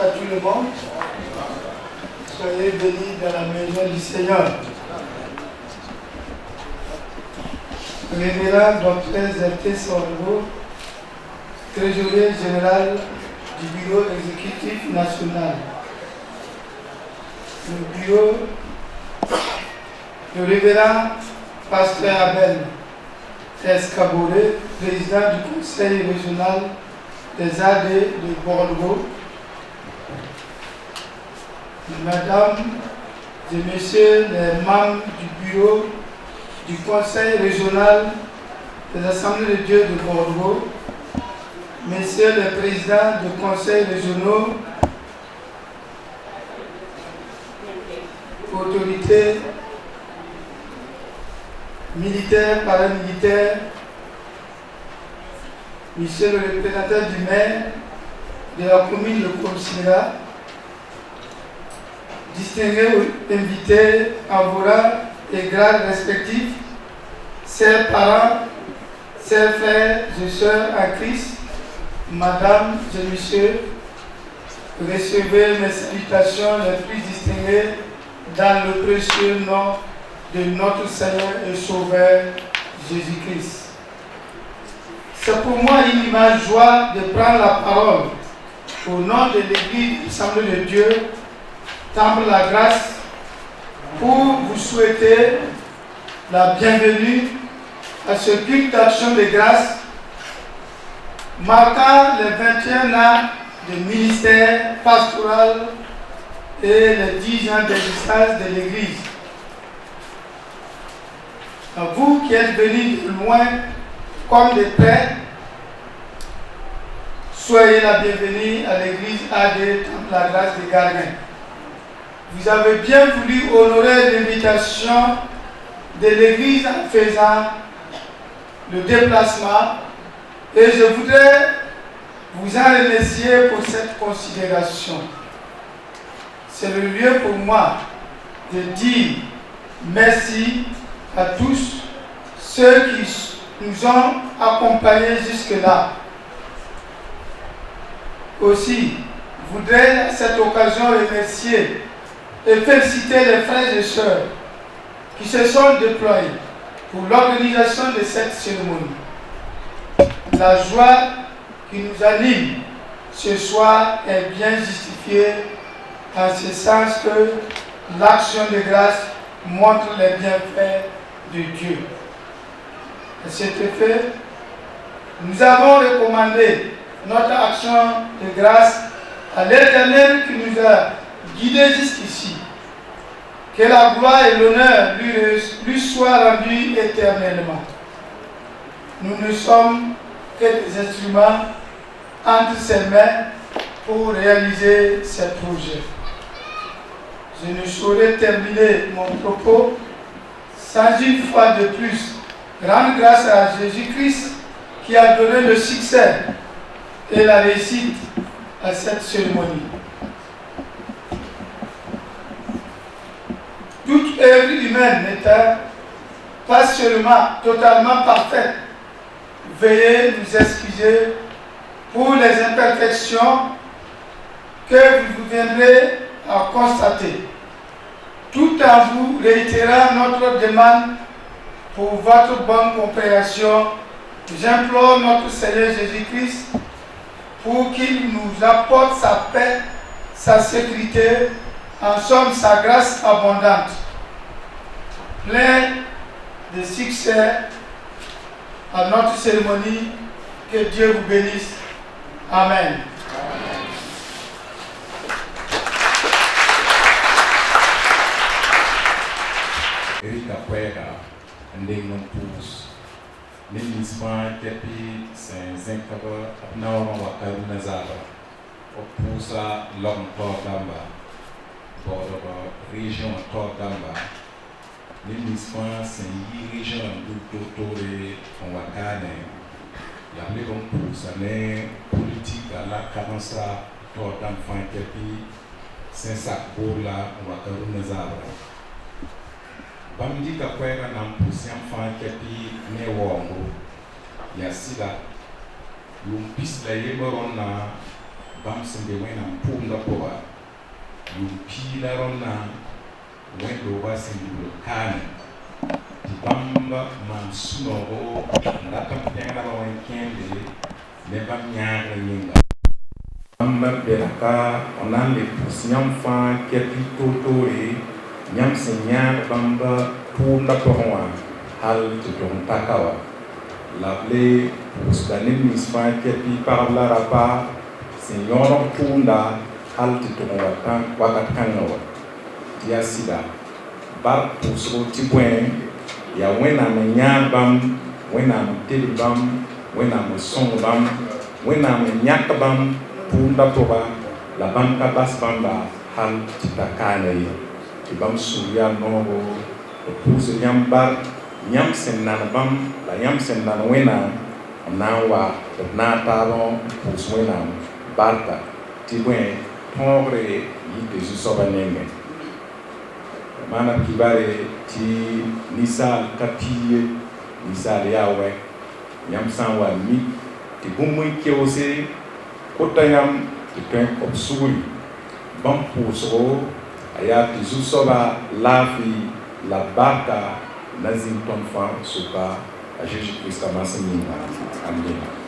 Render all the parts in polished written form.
à tout le monde. Soyez bénis dans la maison du Seigneur. Révérend Dr. Zerté Sorbo, trésorier général du bureau exécutif national. Le bureau, le révérend Pasteur Abel Escaboré, président du conseil régional des AD de Bordeaux. Mesdames et messieurs les membres du bureau du conseil régional des assemblées de Dieu de Bordeaux, messieurs les présidents de conseils régionaux, autorités militaires, paramilitaires, monsieur le représentant du maire de la commune de Comsira, distingués invités en vos rangs et grades respectifs, chers parents, chers frères et sœurs en Christ, madame et messieurs, recevez mes salutations les plus distinguées dans le précieux nom de notre Seigneur et Sauveur Jésus-Christ. C'est pour moi une immense joie de prendre la parole au nom de l'Église Assemblée de Dieu, Temple la Grâce, pour vous souhaiter la bienvenue à ce culte d'action de grâce marquant les 21 ans de ministère pastoral et les 10 ans d'existence de l'Église. À vous qui êtes venus de loin comme de près, soyez la bienvenue à l'Église AD Temple la Grâce de Garguin. Vous avez bien voulu honorer l'invitation de l'Église en faisant le déplacement et je voudrais vous en remercier pour cette considération. C'est le lieu pour moi de dire merci à tous ceux qui nous ont accompagnés jusque-là. Aussi, je voudrais à cette occasion remercier et féliciter les frères et sœurs qui se sont déployés pour l'organisation de cette cérémonie. La joie qui nous anime ce soir est bien justifiée en ce sens que l'action de grâce montre les bienfaits de Dieu. À cet effet, nous avons recommandé notre action de grâce à l'Éternel qui nous a guidés jusqu'ici. Que la gloire et l'honneur lui soient rendus éternellement. Nous ne sommes que des instruments entre ses mains pour réaliser ces projets. Je ne saurais terminer mon propos sans une fois de plus rendre grâce à Jésus-Christ qui a donné le succès et la réussite à cette cérémonie. Toute œuvre humaine n'étant pas seulement totalement parfaite, veuillez nous excuser pour les imperfections que vous viendrez à constater, tout en vous réitérant notre demande pour votre bonne compréhension. J'implore notre Seigneur Jésus-Christ pour qu'il nous apporte sa paix, sa sécurité, en somme sa grâce abondante, plein de succès à notre cérémonie. Que Dieu vous bénisse. Amen. Erika Puera, Ndeng Pousse, Nimisma Tepi, Saint-Zinkaba, Abnaoron Wakaru Nazara, Opusa Long Tordamba, Bordeaux, région Tordamba, Nimisma Saint-Yi, région d'Outotore, Wakane, Yamle Pousse, année politique à la Carença, Tordam Tepi, Saint-Sacbola, Wakaru Nazara. Bamdi Kakwega Nampusi Amfankepi Newongo Yasida Lumpis la Yeborona bam sende wena mpunda poa yumpila rona wendo wasendu kana di bamba mansuno ndata mtenga ba weekende ne bam nyaara yinga bamba beraka onande pusinyam fa kepi totore nyam senya bamba punda poa hal tudong takawa lable pusdanim misfa kepi parla rapa senyor punda hal tudong wakat kangawa dia sida bar pusro tibwen ya wena me nya bam wena me tel bam wena me song bam wena me nyak bam punda toba la banka bas bamba hal titakane ti bam suya nobo pus nyam bar nyam sen nan bam la nyam sen nan wena nawa na talo pus wena barka tibwen tongre yi de sobanenge mana kibare ti nisal kapiye nisal yawe yam sanwa mi ti bumui keose kotayam ti pen obsuri bam puso aya ti zusoba lafi la barka nazim ton fa suka a Jesus Christ amasinga amen.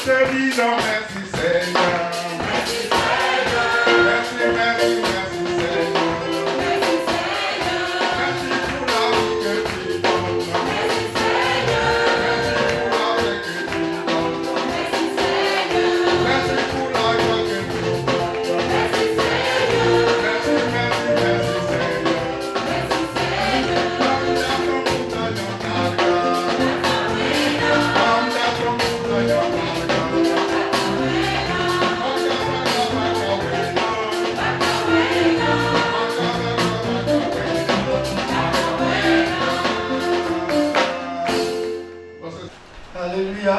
te disons merci Seigneur. Merci Seigneur. Merci, merci, merci Seigneur. Merci Seigneur. Merci pour la vie que tu donnes. Merci Seigneur. Merci pour la paix que tu donnes. Merci Seigneur. Merci pour la joie que tu donnes. Merci Seigneur. Merci, merci, merci Seigneur. Merci Seigneur. Alléluia.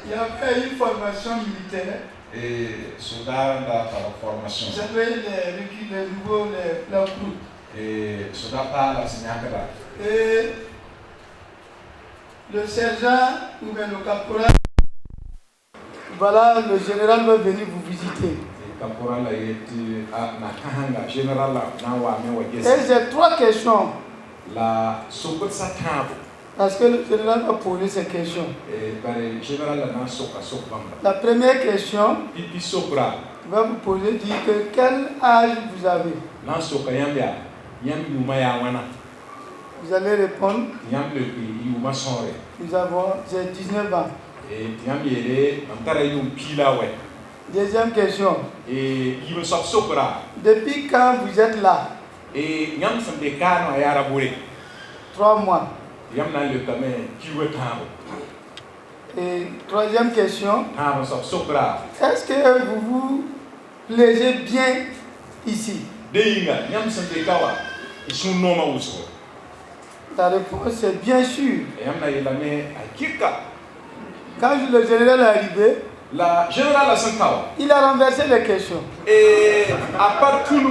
Il y avait une formation militaire. Et soldat da para formação. J'avais les nouveaux la groupe. Et soldat da la signacada. Et le sergent ou bien le caporal, voilà, le général va venir vous visiter. Caporal est na kahanga général na wa me wa Et j'ai 3 questions. La sokot satabo. Parce que le général va poser ces questions. Et par le général na soka sokbamba. La première question, Pipi sokra. il va vous poser, dire que quel âge vous avez. Na soka yambia. Yambi umaya wana. Vous allez répondre, Yambi yuma sonre. nous avons, j'ai 19 ans. Et yambi ele amtara yum pila ouais. Deuxième question, Et il me sokra. depuis quand vous êtes là? Et yam sambe kano ayara bore. 3 mois. Yam na le kame kiwe tamo. Et troisième question, Tamo sokra. est-ce que vous vous plaisez bien ici? Deyinga yam sambe kawa. Isun noma usko. La réponse est bien sûr. Yam na yelame akika. Quand le général est arrivé, La générale a son kawa. il a renversé les questions. Et à part tout le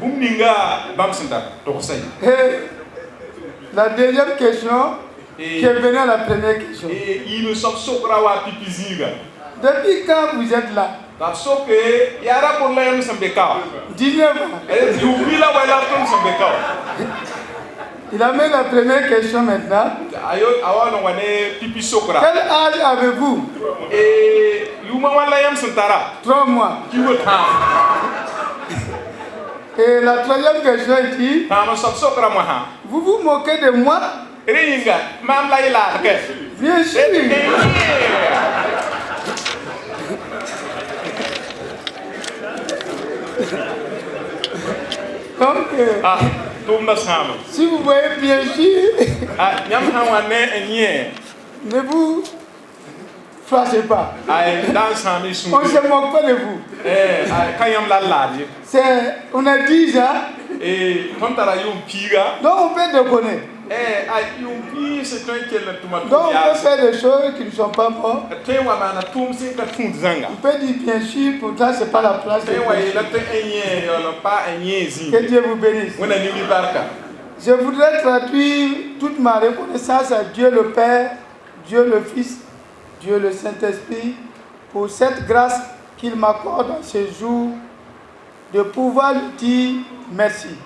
Bumninga Bamsenda, Torsay. Et la deuxième question, qui est venue à la première question. Et il me sort Sokrawa Pipizinga. Depuis quand vous êtes là? Parce que Yara pour l'air Sambeka. 19 ans. Et tu oublies la Walaton Sambeka. Il amène la première question maintenant. Ayot Awan Wane Pipi Sokra. Quel âge avez-vous? Et Yuma Walayam Santara. 3 mois. Tu veux temps. Et la troisième question dit, Tama Sokra Maha. vous vous moquez de moi? Ringa, Mam Laila. Bien sûr. Donc, si vous voyez bien sûr, ne vous fâchez pas. On ne se moque pas de vous. On a 10 ans, donc on peut déconner. Donc on peut faire des choses qui ne sont pas bonnes. On peut dire bien sûr, pourtant ce n'est pas la place de Dieu. Que Dieu vous bénisse. Je voudrais traduire toute ma reconnaissance à Dieu le Père, Dieu le Fils, Dieu le Saint-Esprit, pour cette grâce qu'il m'accorde en ce jour de pouvoir lui dire merci.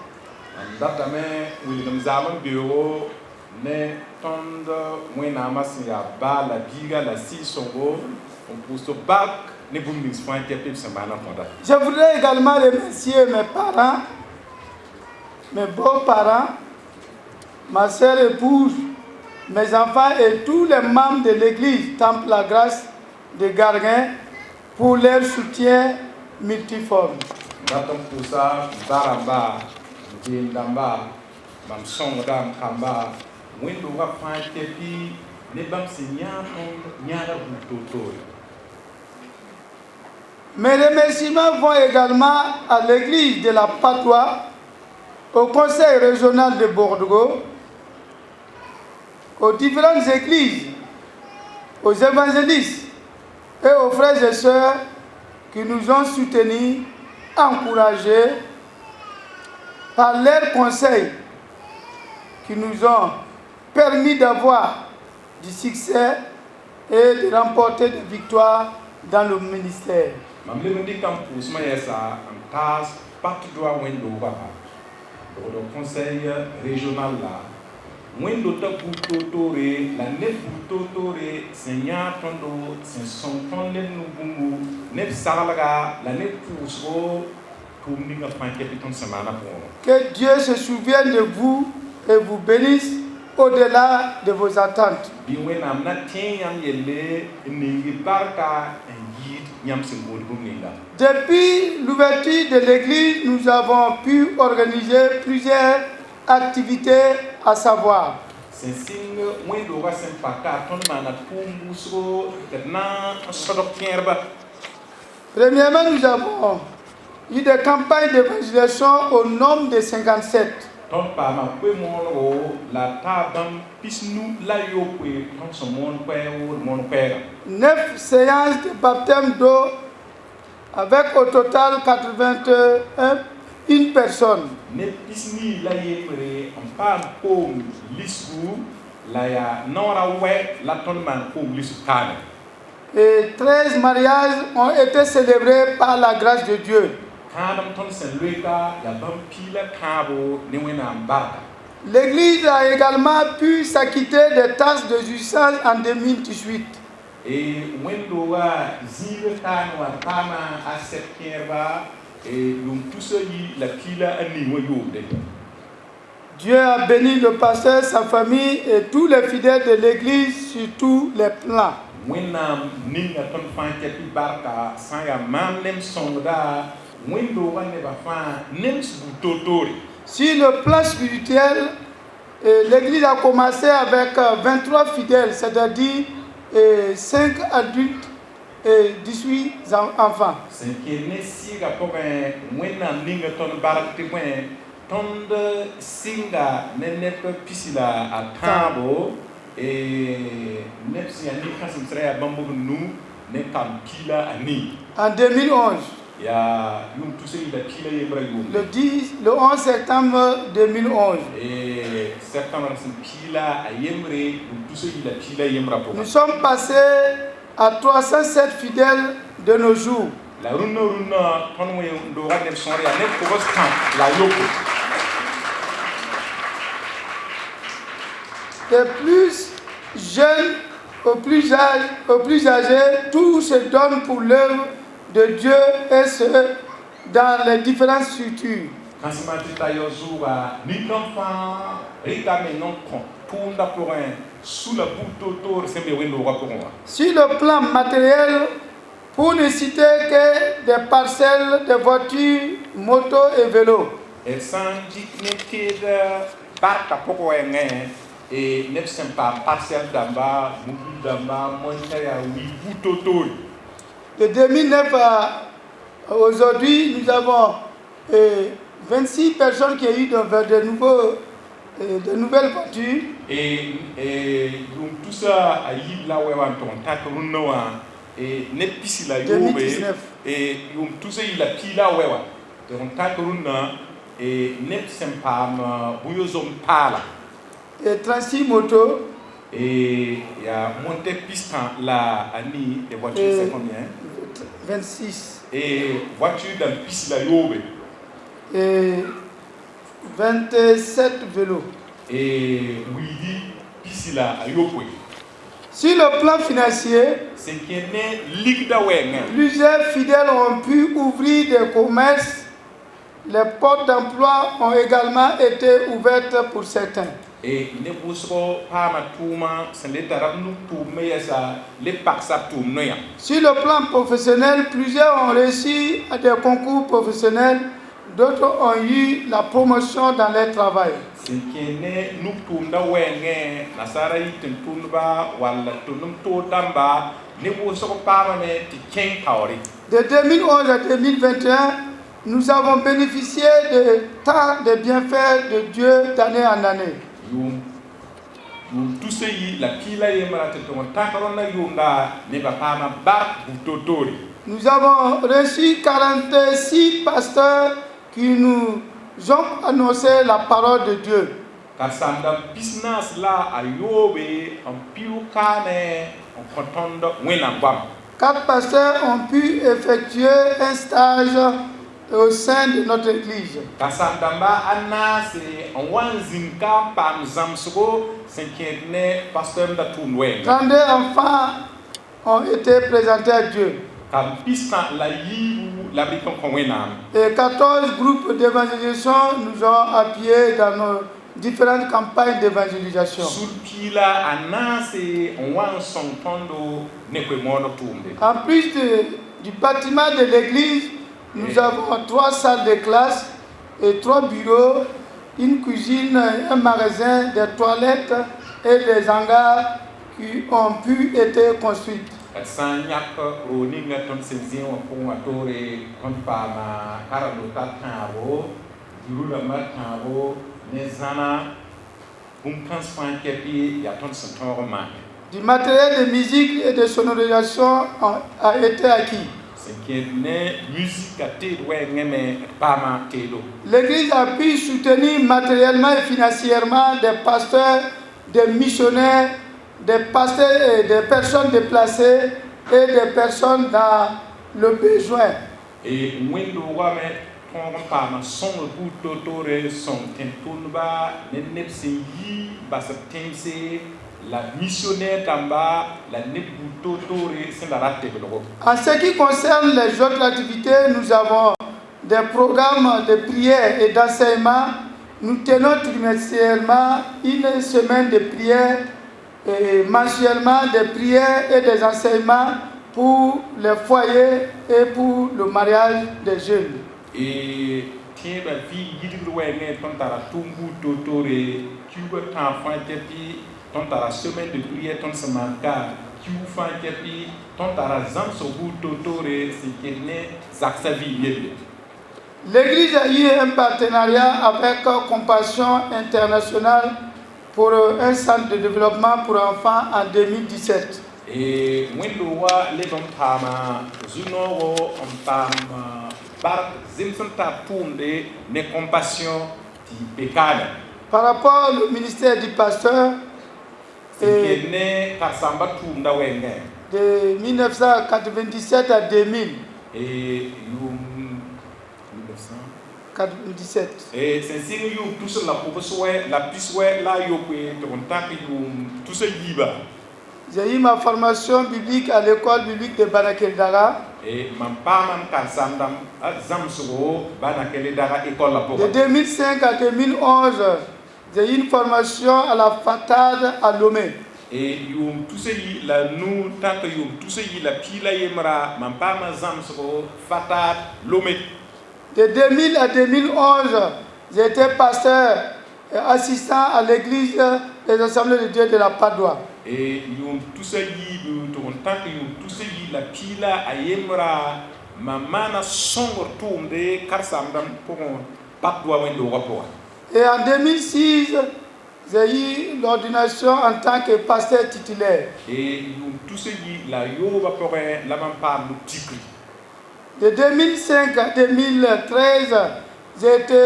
Je voudrais également remercier mes parents, mes beaux-parents, ma sœur épouse, mes enfants et tous les membres de l'église Temple la Grâce de Garguin pour leur soutien multiforme. Mes remerciements vont également à l'église de la Patois, au conseil régional de Bordeaux, aux différentes églises, aux évangélistes et aux frères et sœurs qui nous ont soutenus, encouragés par leurs conseils qui nous ont permis d'avoir du succès et de remporter des victoires dans le ministère. Le conseil régional là, Wendo ta butotore la ne butotore senya tondo sen son tonde no bungu ne salaga la ne pusro tourni nga panke ton semana pour. Que Dieu se souvienne de vous et vous bénisse au-delà de vos attentes. Biwena na tenyam yele ningi barka yid nyam sembol bunga. Depuis l'ouverture de l'église, nous avons pu organiser plusieurs activités, à savoir premièrement, nous avons eu des campagnes d'évangélisation au nombre de 57. 9 séances de baptême d'eau avec au total 81 personnes. Et 13 mariages ont été célébrés par la grâce de Dieu. L'Église a également pu s'acquitter des tâches de jouissance en 2018. Dieu a béni le pasteur, sa famille et tous les fidèles de l'église sur tous les plans. Sur le plan spirituel, l'église a commencé avec 23 fidèles, c'est-à-dire 5 adultes et 18 enfants. En 2011, le 11 septembre 2011, nous sommes passés à 307 fidèles de nos jours. Des plus jeunes aux plus âgés, tout se donne pour l'œuvre de Dieu et ce, dans les différentes structures. Sur le plan matériel, pour ne citer que des parcelles de voitures, motos et vélos. De 2009 à aujourd'hui, nous avons 26 personnes qui ont eu de nouvelles voitures. Et tout ça a eu la et 2019. Et tout ça il a pris la et 36 motos. Et il y a monté piston là, Annie, et voiture c'est combien? 26. Et voiture dans le piste là, et 27 vélos. Et oui, piste là, sur le plan financier, plusieurs fidèles ont pu ouvrir des commerces. Les portes d'emploi ont également été ouvertes pour certains. Et sur le plan professionnel, plusieurs ont réussi à des concours professionnels, d'autres ont eu la promotion dans leur travail. De 2011 à 2021, nous avons bénéficié de tant de bienfaits de Dieu d'année en année. Nous avons reçu 46 pasteurs qui nous ont annoncé la parole de Dieu. 4 pasteurs ont pu effectuer un stage et au sein de notre Église. Kasandamba anase wanzin ka pam zamsugo senkene pasteur ndatunwe. 32 enfants ont été présentés à Dieu. Kam pista la yibu la bikon konwenam. Et 14 groupes d'évangélisation nous ont appuyés dans nos différentes campagnes d'évangélisation. Sulpila anase wan sontondo nekwemono tumbe. En plus du bâtiment de l'église, nous avons 3 salles de classe et 3 bureaux, une cuisine, un magasin, des toilettes et des hangars qui ont pu être construits. Sanyak roninga ton senzin wa pon atore kon pama karalo tataro dirula mataro nezana kumkans pankepi ya ton sentoro ma. Du matériel de musique et de sonorisation a été acquis. L'église a pu soutenir matériellement et financièrement des pasteurs, des missionnaires, des pasteurs et des personnes déplacées et des personnes dans le besoin. Et la missionnaire Tamba, la Nebutotore, c'est la rate. En ce qui concerne les autres activités, nous avons des programmes de prière et d'enseignement. Nous tenons trimestriellement une semaine de prière et mensuellement des prières et des enseignements pour les foyers et pour le mariage des jeunes. Et tiens, la vie, il y a Tumbu Totore, tu veux t'enfant ton tara semaine de prière ton semanka qui vous fait kepi ton tara zam sobu totore sikene zaksavi. L'église a eu un partenariat avec Compassion Internationale pour un centre de développement pour enfants en 2017. Et wendowa les dom tama zunoro on tama bar zimson tapunde ne compassion ti pecade. Par rapport au ministère du pasteur, de 1997 à 2000. Et 1997. Et c'est si nous tout cela pour souhait la puissance là yo tout ce yiba. J'ai eu ma formation biblique à l'école biblique de Banakeldara. Et man pas man kan sandam zamsuro Banakeldara école la pour. De 2005 à 2011. J'ai eu une formation à la Fatade à Lomé. Et yum tout ce la nous tant que yum tout ce la pila yemra man pas ma zamsuro Fatade Lomé. De 2000 à 2011, j'étais pasteur et assistant à l'église des Assemblées de Dieu de la Padoue. Et yum tout ce tant que yum tout ce la pila ayemra mamana songo tourne car samdam pour Padoue wendo rapport. Et en 2006, j'ai eu l'ordination en tant que pasteur titulaire. Et tout ce qui la yoba pour la mampa tigri. De 2005 à 2013, j'ai été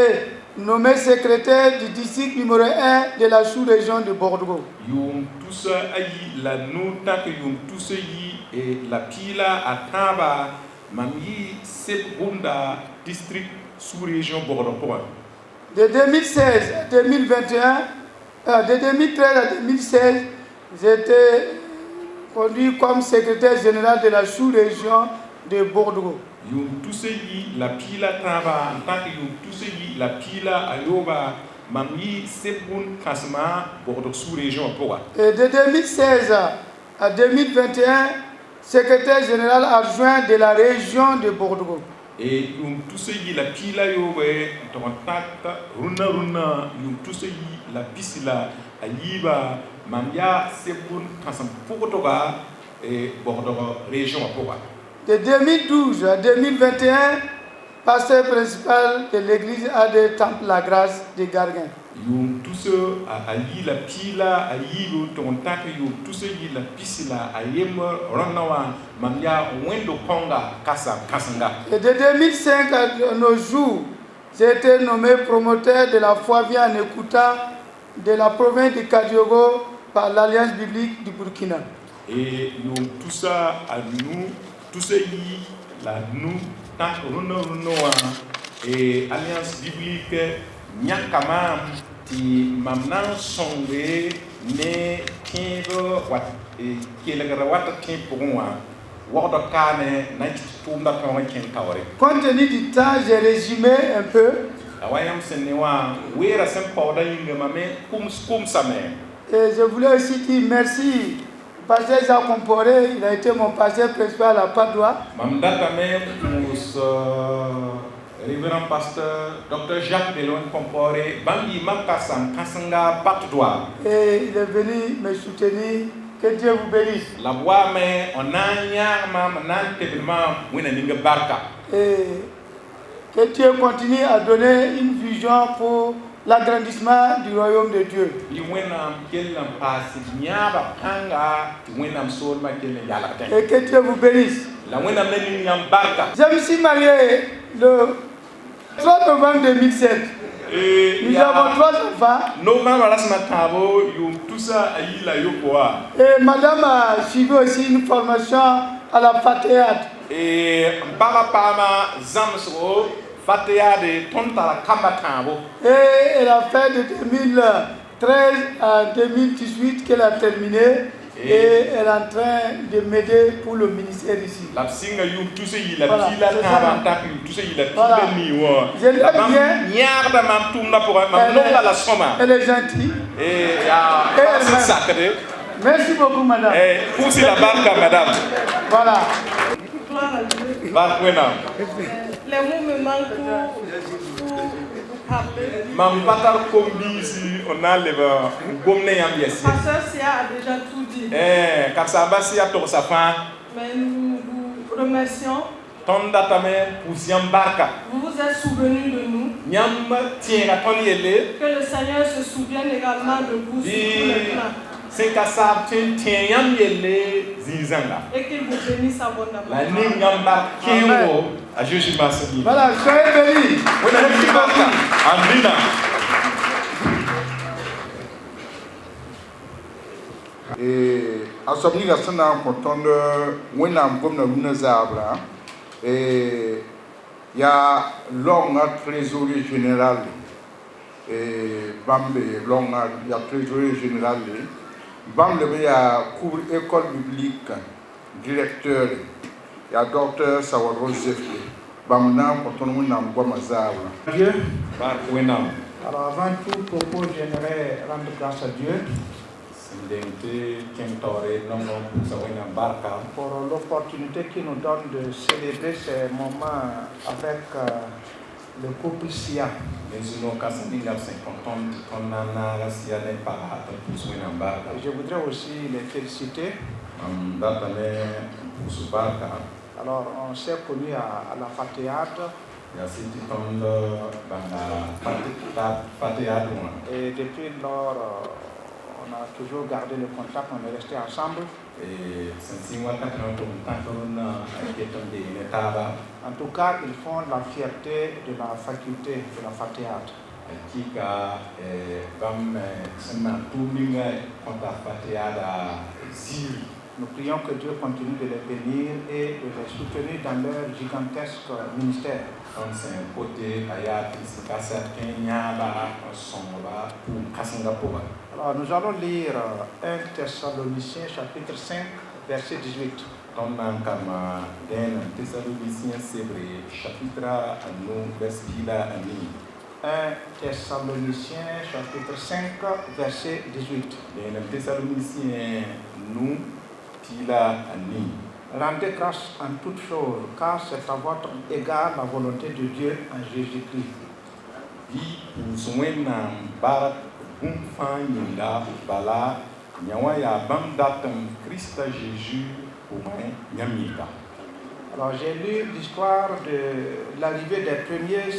nommé secrétaire du district numéro 1 de la sous-région de Bordeaux. Yum tout ça ayi la nota que yum tout ce et la pila à Taba mami Sebunda district sous-région Bordeaux. De 2016 à 2021, de 2013 à 2016, j'étais conduit comme secrétaire général de la sous-région de Bordeaux. Yum tout ce la pila Taba en tant que yum tout ce la pila ayoba mami Sebun Kasma Bordeaux sous-région Bordeaux. Et de 2016 à 2021, secrétaire général adjoint de la région de Bordeaux. Et tout ce qui la pila yowe contact runa tout ce qui la pisila aliba mambia sebun kasam pokotoba et Bordeaux région Apoa. De 2012 à 2021, pasteur principal de l'église AD Temple La Grâce de Garguin. Tout ce ali la pila alibo contact tout ce qui la pisila ayem ranawa mambia wendo konga kasanga. Et de 2005 à nos jours, j'ai été nommé promoteur de la foi via en écoutant de la province de Kadiogo par l'Alliance biblique du Burkina. Et tout ça à nous, tout ce qui la nous tant runo et alliance biblique nyakama ti mamnan songe ne kingo wat e kelegara wat kin pourwa wado kane na tumba kan kin kawre. Compte tenu du temps, j'ai résumé un peu. Awayam senewa wera sem pawda yinga mame kum same. Et je voulais aussi dire merci. Pasteur Jacques Comporé, il a été mon pasteur principal à Padoua. Mamdata me révérend pasteur Dr Jacques Delon Comporé, Bambi Mapasam Kasanga Padoua. Et il est venu me soutenir. Que Dieu vous bénisse. La voix mais on a Et que Dieu continue à donner une vision pour l'agrandissement du royaume de Dieu. Et que Dieu vous bénisse. Je me suis marié le 3 novembre 2007. Nous avons 3 enfants. Et madame a suivi aussi une formation à la FATEAD. Et elle a fait de 2013 à 2018 qu'elle a terminé. Et elle est en train de m'aider pour le ministère ici. Voilà, je l'aime bien. Elle est gentille. Et elle merci beaucoup, madame. Poussez la barque, madame. Voilà. Les mots me manquent pour parler. On a le Pasteur Sia a déjà tout dit. Mais nous vous remercions. Vous vous êtes souvenu de nous. Que le Seigneur se souvienne également de vous sur tous les plans. Et qu'il vous bénisse abondamment. Voilà, soyez bénis. Et à ce moment-là, on a et il y a l'homme trésorier général et Bambe, l'homme il y a trésorier général. Bambe, il y a cours école biblique, directeur, il y a docteur Sawaro Zefle. Bambe, quand on a un bon Dieu. Alors avant tout propos, j'aimerais rendre grâce à Dieu pour l'opportunité qu'il nous donne de célébrer ces moments avec le couple Sia. Je voudrais aussi les féliciter. Alors on s'est connus à la FATEAD. Et depuis lors, on a toujours gardé le contact, on est resté ensemble. En tout cas, ils font la fierté de la faculté de la FATEAD. Nous prions que Dieu continue de les bénir et de les soutenir dans leur gigantesque ministère. Alors nous allons lire 1 Thessaloniciens chapitre 5 verset 18. 1 Thessaloniciens chapitre 5 verset 18. Rendez grâce en toutes choses, car c'est à votre égard la volonté de Dieu en Jésus-Christ. Alors j'ai lu l'histoire de l'arrivée des premiers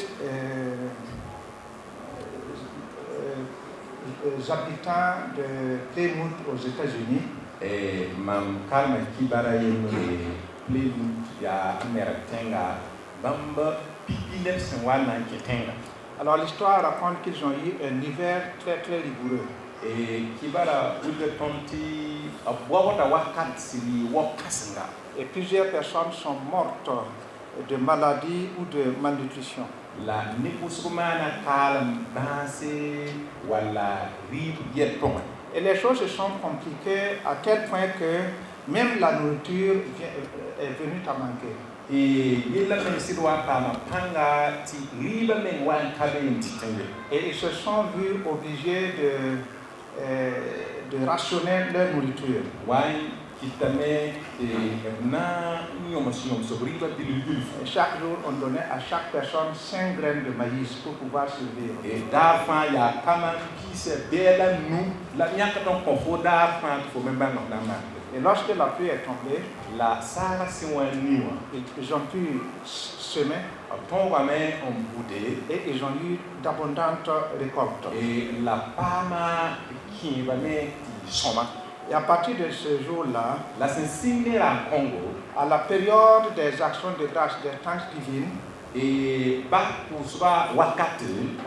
habitants de Plymouth aux États-Unis. Et mam kalma kibara yemre Plymouth ya Ameritenga bamba pipilem senwana ketenga. Alors l'histoire raconte qu'ils ont eu un hiver très très rigoureux. Et kibara ude tonti abwawata wakat sili wakasanga. Et plusieurs personnes sont mortes de maladie ou de malnutrition. La nipusumana kalam banse wala rib yetong. Et les choses se sont compliquées à tel point que même la nourriture est venue à manquer. Et ils se sont vus obligés de rationner leur nourriture. Et chaque jour, on donnait à chaque personne 5 graines de maïs pour pouvoir survivre. Et lorsque la pluie est tombée, ils ont pu semer et ils ont eu d'abondantes récoltes. Et à partir de ce jour-là, à la période des actions de grâce, des Thanksgiving,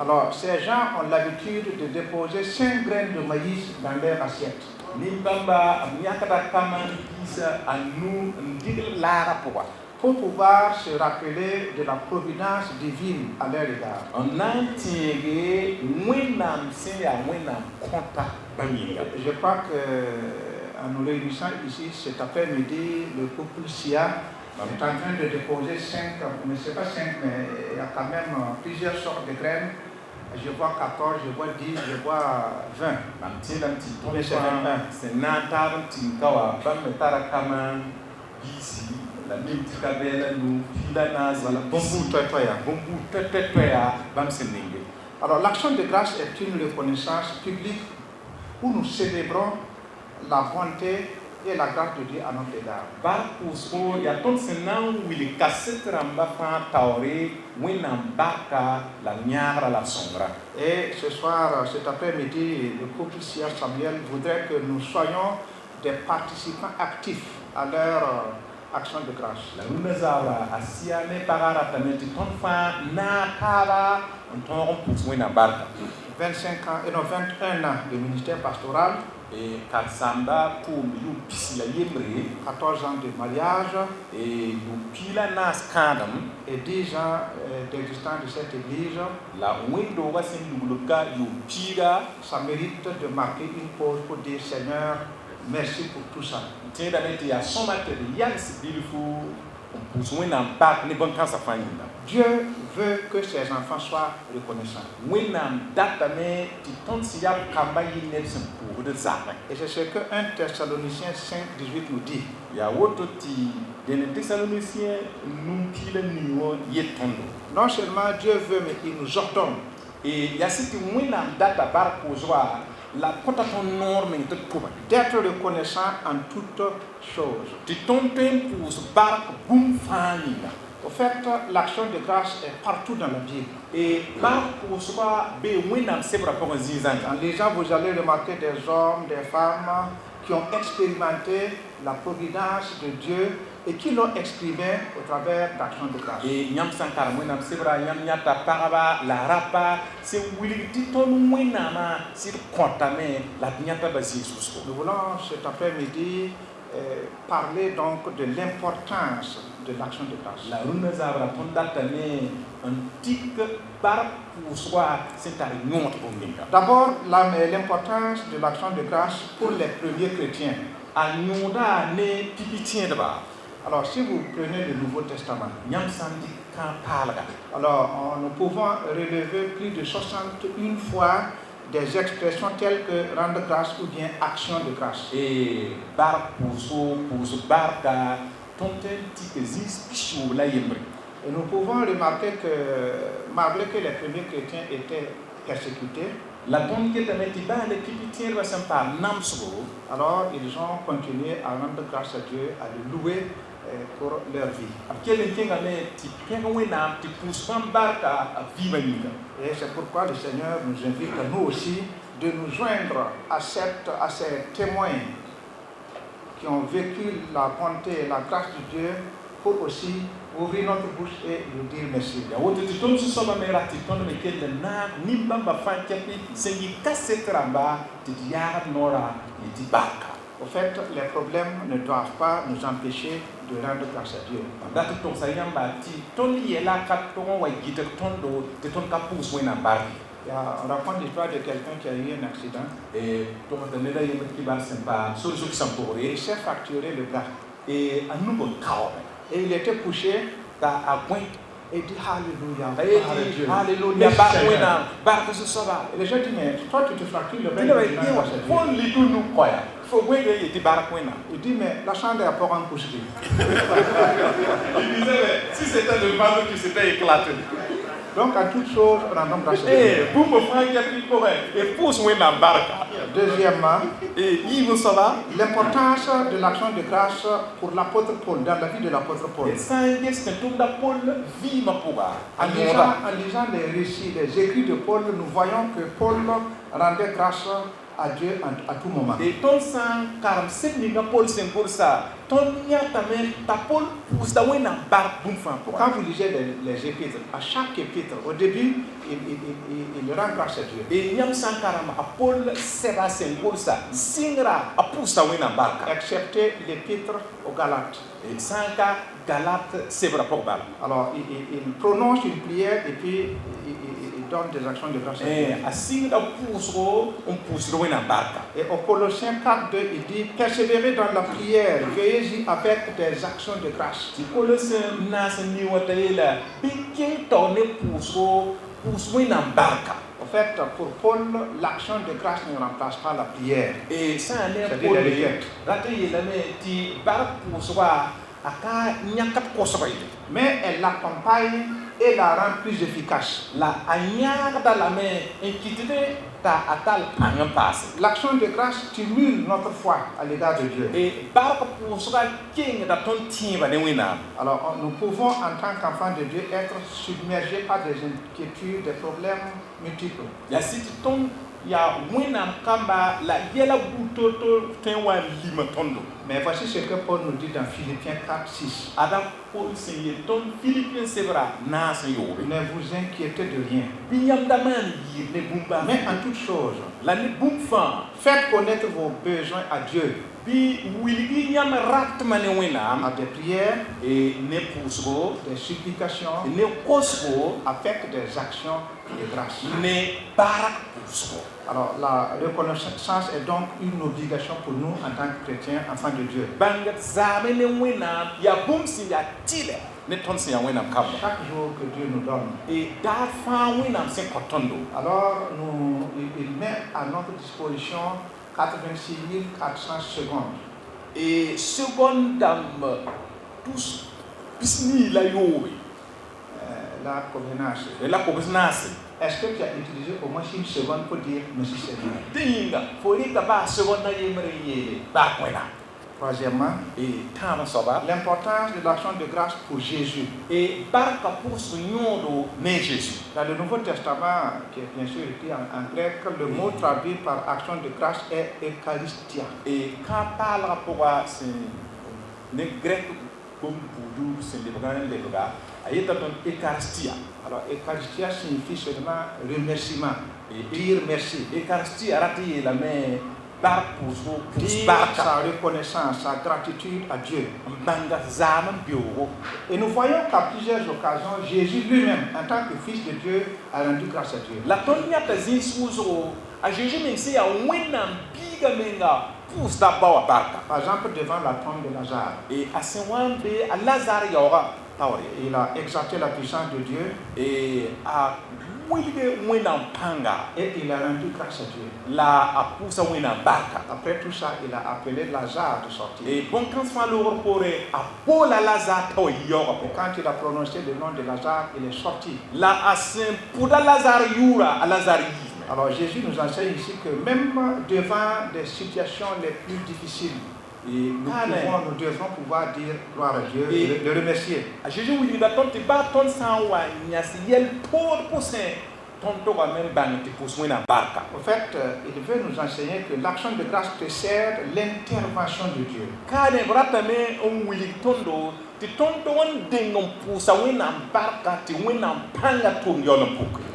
alors ces gens ont l'habitude de déposer 5 graines de maïs dans leur assiette. Pour pouvoir se rappeler de la providence divine à leur égard. Je crois qu'en nous réunissant ici cet après-midi, le couple SIA est en train de déposer 5, mais ce n'est pas 5, mais il y a quand même plusieurs sortes de graines. Je vois 14, je vois 10, je vois 20. Mais c'est 21. Alors l'action de grâce est une reconnaissance publique où nous célébrons la bonté et la grâce de Dieu à notre égard. Et ce soir, cet après-midi, le couple Sia Samuel voudrait que nous soyons des participants actifs à leur action de grâce. 25 ans, et non, 21 ans de ministère pastoral, et 14 ans de mariage, et 10 ans d'existence de cette église. Ça mérite de marquer une pause pour dire Seigneur, merci pour tout ça. Dieu veut que ses enfants soient reconnaissants. Et c'est ce que 1 Thessaloniciens 5:18 nous dit. Non seulement Dieu veut, mais il nous ordonne. D'être reconnaissant en toutes choses. Au fait, l'action de grâce est partout dans la Bible. Et en lisant, vous allez remarquer des hommes, des femmes qui ont expérimenté la providence de Dieu et qui l'ont exprimé au travers d'actions de grâce. Nous voulons cet après-midi parler donc de l'importance de l'action de grâce. D'abord, l'importance de l'action de grâce pour les premiers chrétiens. Alors, si vous prenez le Nouveau Testament, alors nous pouvons relever plus de 61 fois des expressions telles que rendre grâce ou bien action de grâce. Et nous pouvons remarquer que malgré que les premiers chrétiens étaient persécutés, alors ils ont continué à rendre grâce à Dieu, à le louer pour leur vie. Et c'est pourquoi le Seigneur nous invite à nous aussi de nous joindre à ces témoins qui ont vécu la bonté et la grâce de Dieu pour aussi ouvrir notre bouche et nous dire merci. Au fait, les problèmes ne doivent pas nous empêcher de rendre grâce à Dieu. Dat ton sa yamba ti ton yela kat ton wa gite ton do te ton ka pus wena barki. On raconte l'histoire de quelqu'un qui a eu un accident Et ton de neda yema ki bar sempa sur sur sampore et il s'est fracturé le bras. et anu bon kaw. Et il était couché Ta a point et dit Alléluia. et Dieu. alléluia Merci, ba Seigneur. wena barka so soba. Et les gens disent, mais toi tu te fractures le bras. Tila tu ba dis, yewa grâce à Dieu. pon li tu nu koya. Fo wege yeti barak wena. Il dit, mais la chambre est à port en couche. Il disait mais si c'était le vase qui s'était éclaté. Donc, à toute chose, rendons grâce à Dieu. Eh, vous me prenez quelque chose et pousse wena barka. Deuxièmement, Et il vous sera l'importance de l'action de grâce pour l'apôtre Paul, dans la vie de l'apôtre Paul. En lisant les récits, les écrits de Paul, nous voyons que Paul rendait grâce à Dieu à tout moment. Et ton sang, car c'est une Paul c'est pour ça. Ton yatamen, ta Paul, pour ça, on a barre d'un fan. Quand vous lisez les épîtres, à chaque épître, au début, il rend grâce à Dieu. Et Yam Sankarama, à Paul, c'est là, c'est pour ça. Singra, à pour ça, on a barre. Excepté l'épître aux Galates. Et Sanka, Galate, c'est vrai pour balle. Alors, il prononce une prière et puis il donne des actions de grâce à Dieu. Et à Singra, on pousse, on a barre. Et au Colossiens 4, 2, il dit, persévérez dans la prière, veillez-y avec des actions de grâce. Si Colossiens n'a ce niveau de là, piqué ton pousse, on a barre. En fait, pour Paul, l'action de grâce ne remplace pas la prière. Et ça, C'est-à-dire Paul, la requête. Mais elle l'accompagne et la rend plus efficace. L'action de grâce stimule notre foi à l'égard de Dieu. Alors, nous pouvons, en tant qu'enfants de Dieu, être submergés par des inquiétudes, des problèmes multiples. Mais voici ce que Paul nous dit dans Philippiens 4, 6. Ne vous inquiétez de rien. Mais en toute chose, faites connaître vos besoins à Dieu. À des prières, des supplications, avec des actions de grâce. Alors la reconnaissance est donc une obligation pour nous en tant que chrétiens, enfants de Dieu. Chaque jour que Dieu nous donne. Alors il met à notre disposition 86 400 secondes. Et seconde tous bisni la yowe. La convenance. Et la convenance. Est-ce que tu as utilisé au moins une seconde pour dire merci Seigneur? Dinga, faut dire que ba seconde na yemre yele ba kwena. Troisièmement, l'importance de l'action de grâce pour Jésus. Et barka pour ce nom de Jésus. Dans le Nouveau Testament, qui est bien sûr écrit en grec, le mot traduit par action de grâce est Eucharistia. Et quand on parle rapport à ce grec comme Boudou, c'est le grand légat, il y a un Eucharistia. Alors, Eucharistia signifie seulement remerciement et dire merci. Eucharistia, raté la main. Dire sa reconnaissance, sa gratitude à Dieu. Et nous voyons qu'à plusieurs occasions, Jésus lui-même, en tant que Fils de Dieu, a rendu grâce à Dieu. Par exemple, devant la tombe de Lazare. Et à ce moment, Lazare, il a exalté la puissance de Dieu. Et il a rendu grâce à Dieu. Après tout ça, il a appelé Lazare de sortir. Et quand il a prononcé le nom de Lazare, il est sorti. Alors Jésus nous enseigne ici que même devant des situations les plus difficiles, nous devons pouvoir dire gloire à Dieu et le remercier. En fait, il veut nous enseigner que l'action de grâce précède l'intervention de Dieu.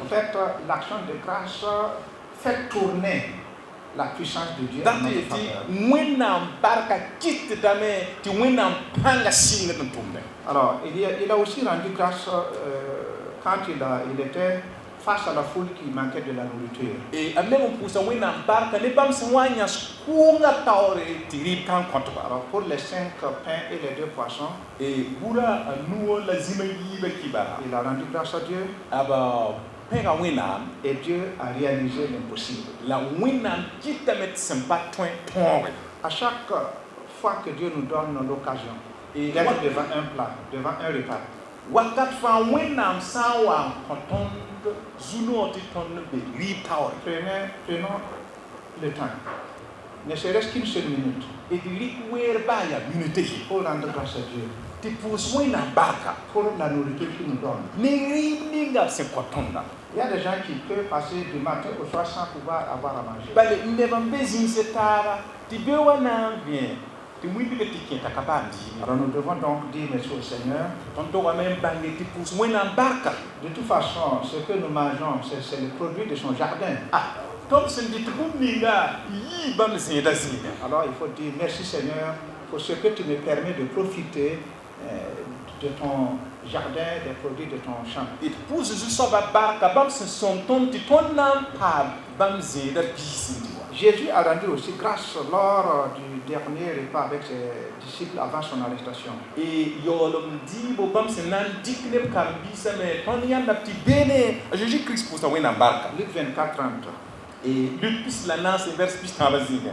En fait, l'action de grâce fait tourner la puissance de Dieu. Dat is die wẽnnaam barka kɩtdame tɩ wẽnnaam pãnga sɩngd n tʋmde. Alors, il a aussi rendu grâce quand il était face à la foule qui manquait de la nourriture. Et a meg n pʋʋsa wẽnnaam barka ne bãmb sẽn wa n yãs kʋʋngã taoore tɩ rɩɩb kãn kõtba. Alors, pour les 5 pains et les 2 poissons, Et bura a nuwo la zĩma yiibã kibara. il a rendu grâce à Dieu Pẽga wẽnnaam et Dieu a réalisé l'impossible. la wẽnnaam kɩtame tɩ sẽn pa tõe tõoge. À chaque fois que Dieu nous donne l'occasion Et d'être devant un plat, devant un repas, wakat fãa wẽnnaam sã n wa n kõ tõnd zu-noog tɩ tõnd be rɩɩb taoore. prenons le temps, ne serait-ce qu'une seule minute, Et tɩ rɩk weer baa yaa minute ye pour rendre grâce à Dieu, tɩ pʋʋs wẽnnaam barka pour la nourriture qu'il nous donne. ne rɩɩb ninga b sẽn kõ tõnda. Il y a des gens qui peuvent passer du matin au soir sans pouvoir avoir à manger. Bale neb n be zĩise taaba tɩ be wa na n vẽ tɩ wĩndga tɩ kẽ t'a ka paam diime. Alors nous devons donc dire merci au Seigneur. Tõnd togame n bãnge tɩ pʋʋs wẽnnaam barka. De toute façon, ce que nous mangeons, c'est le produit de son jardin. Tõnd sẽn dɩ tɩ bũmb ninga yii bãmb zẽeda zĩiga. Alors il faut dire merci Seigneur pour ce que tu me permets de profiter de ton jardin, des produits de ton champ. Et pour Jésus soaba barka bãmb sẽn sõm tõnd tɩ tõnd na n paam bãmb zẽeda biis n dɩ wa. Jésus a rendu aussi grâce lors du dernier repas avec ses disciples avant son arrestation. Et yaoolem dɩɩbo bãmb sẽn na n dɩk neb karen-biisame tõnd yãndab tɩ beene a Jésus-Christ pʋʋsa wẽnnaam barka. Luc 24:30. Et Luc pis la naas vers pis tãabã zĩiga.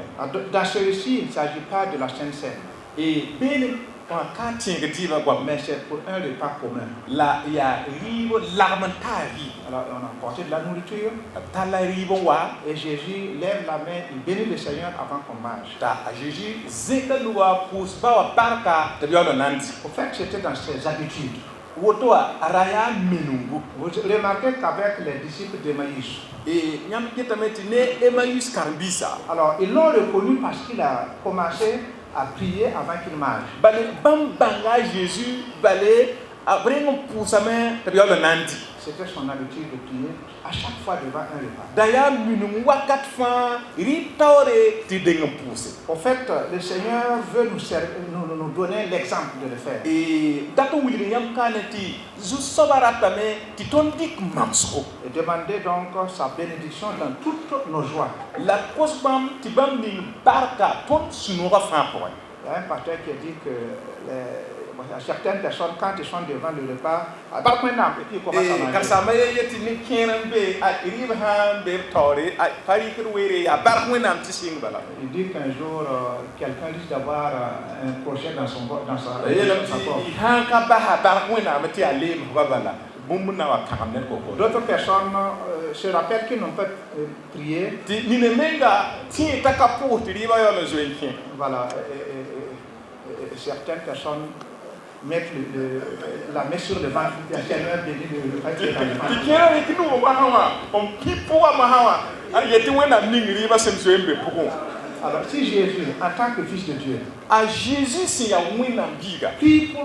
Dans celui-ci, il ne s'agit pas de la Sainte Seine, Et beene ka tẽeg dɩɩba goam mais c'est pour un repas commun. la yaa rɩɩbo lagm n taa rɩɩb. Alors on a apporté de la nourriture B tar la rɩɩb n wa et Jésus lève la main, il bénit le Seigneur avant qu'on mange. t'a a Jésus zẽka nuga pʋʋs ba wa barka tɩ b yaool n na n dɩ. Au fait, c'était dans ses habitudes. Woto a ra yaa menungu. Vous remarquez qu'avec les disciples d'Emmaüs, Et yãmb getame tɩ ne Emmaüs karen-biisa alors ils l'ont reconnu parce qu'il a commencé à prier avant qu'il mange. bale bãmb bãnga a Jésus bale a b reng n pʋʋsame tɩ b yaool n na n dɩ. C'était son habitude de prier à chaque fois devant un repas. Da yaa minung wakat fãa rɩɩb taoore tɩ deng n pʋʋse. Au fait, le Seigneur veut nous donner l'exemple de le faire. Et dat n wilg yãmb kaane tɩ zu-soaba ratame tɩ tõnd dɩk mamsgo Et demander donc sa bénédiction dans toutes nos joies. la kos bãmb tɩ bãmb ning barka tõnd sũ-noogã fãa pʋgẽ. Il y a un pasteur qui a dit que certaines personnes, quand ils sont devant le repas, et puis ils commencent à manger. Karsãmbã ye tɩ ne kẽer n be rɩɩb sã n be b taoore pa rɩkd weere yaa bark wẽnnaam tɩ sɩng bala. Il dit qu'un jour, quelqu'un risque d'avoir un crochet dans sa Yeelame poche. tɩ sã n ka basa bark wẽnnaam tɩ yaa leemsba bala bũmb na wa kãgem ned koko. D'autres personnes se rappellent qu'ils n'ont pas prié. Tɩ nina menga tẽ t'a ka pʋʋs tɩ rɩɩbã yaool n zoe n kẽ. Voilà. Et certaines personnes mettent la main sur le ventre et le Seigneur bénit le repas qui est dans le ventre. Tɩ kẽer tɩ nugã masã wã n pɩ pʋga masã wã a yetɩ wẽnnaam ning rɩɩbã sẽn zoe n be pʋgẽ. Alors, si Jésus, en tant que fils de Dieu, A Jésus sẽn yaa wẽnnaam biiga prie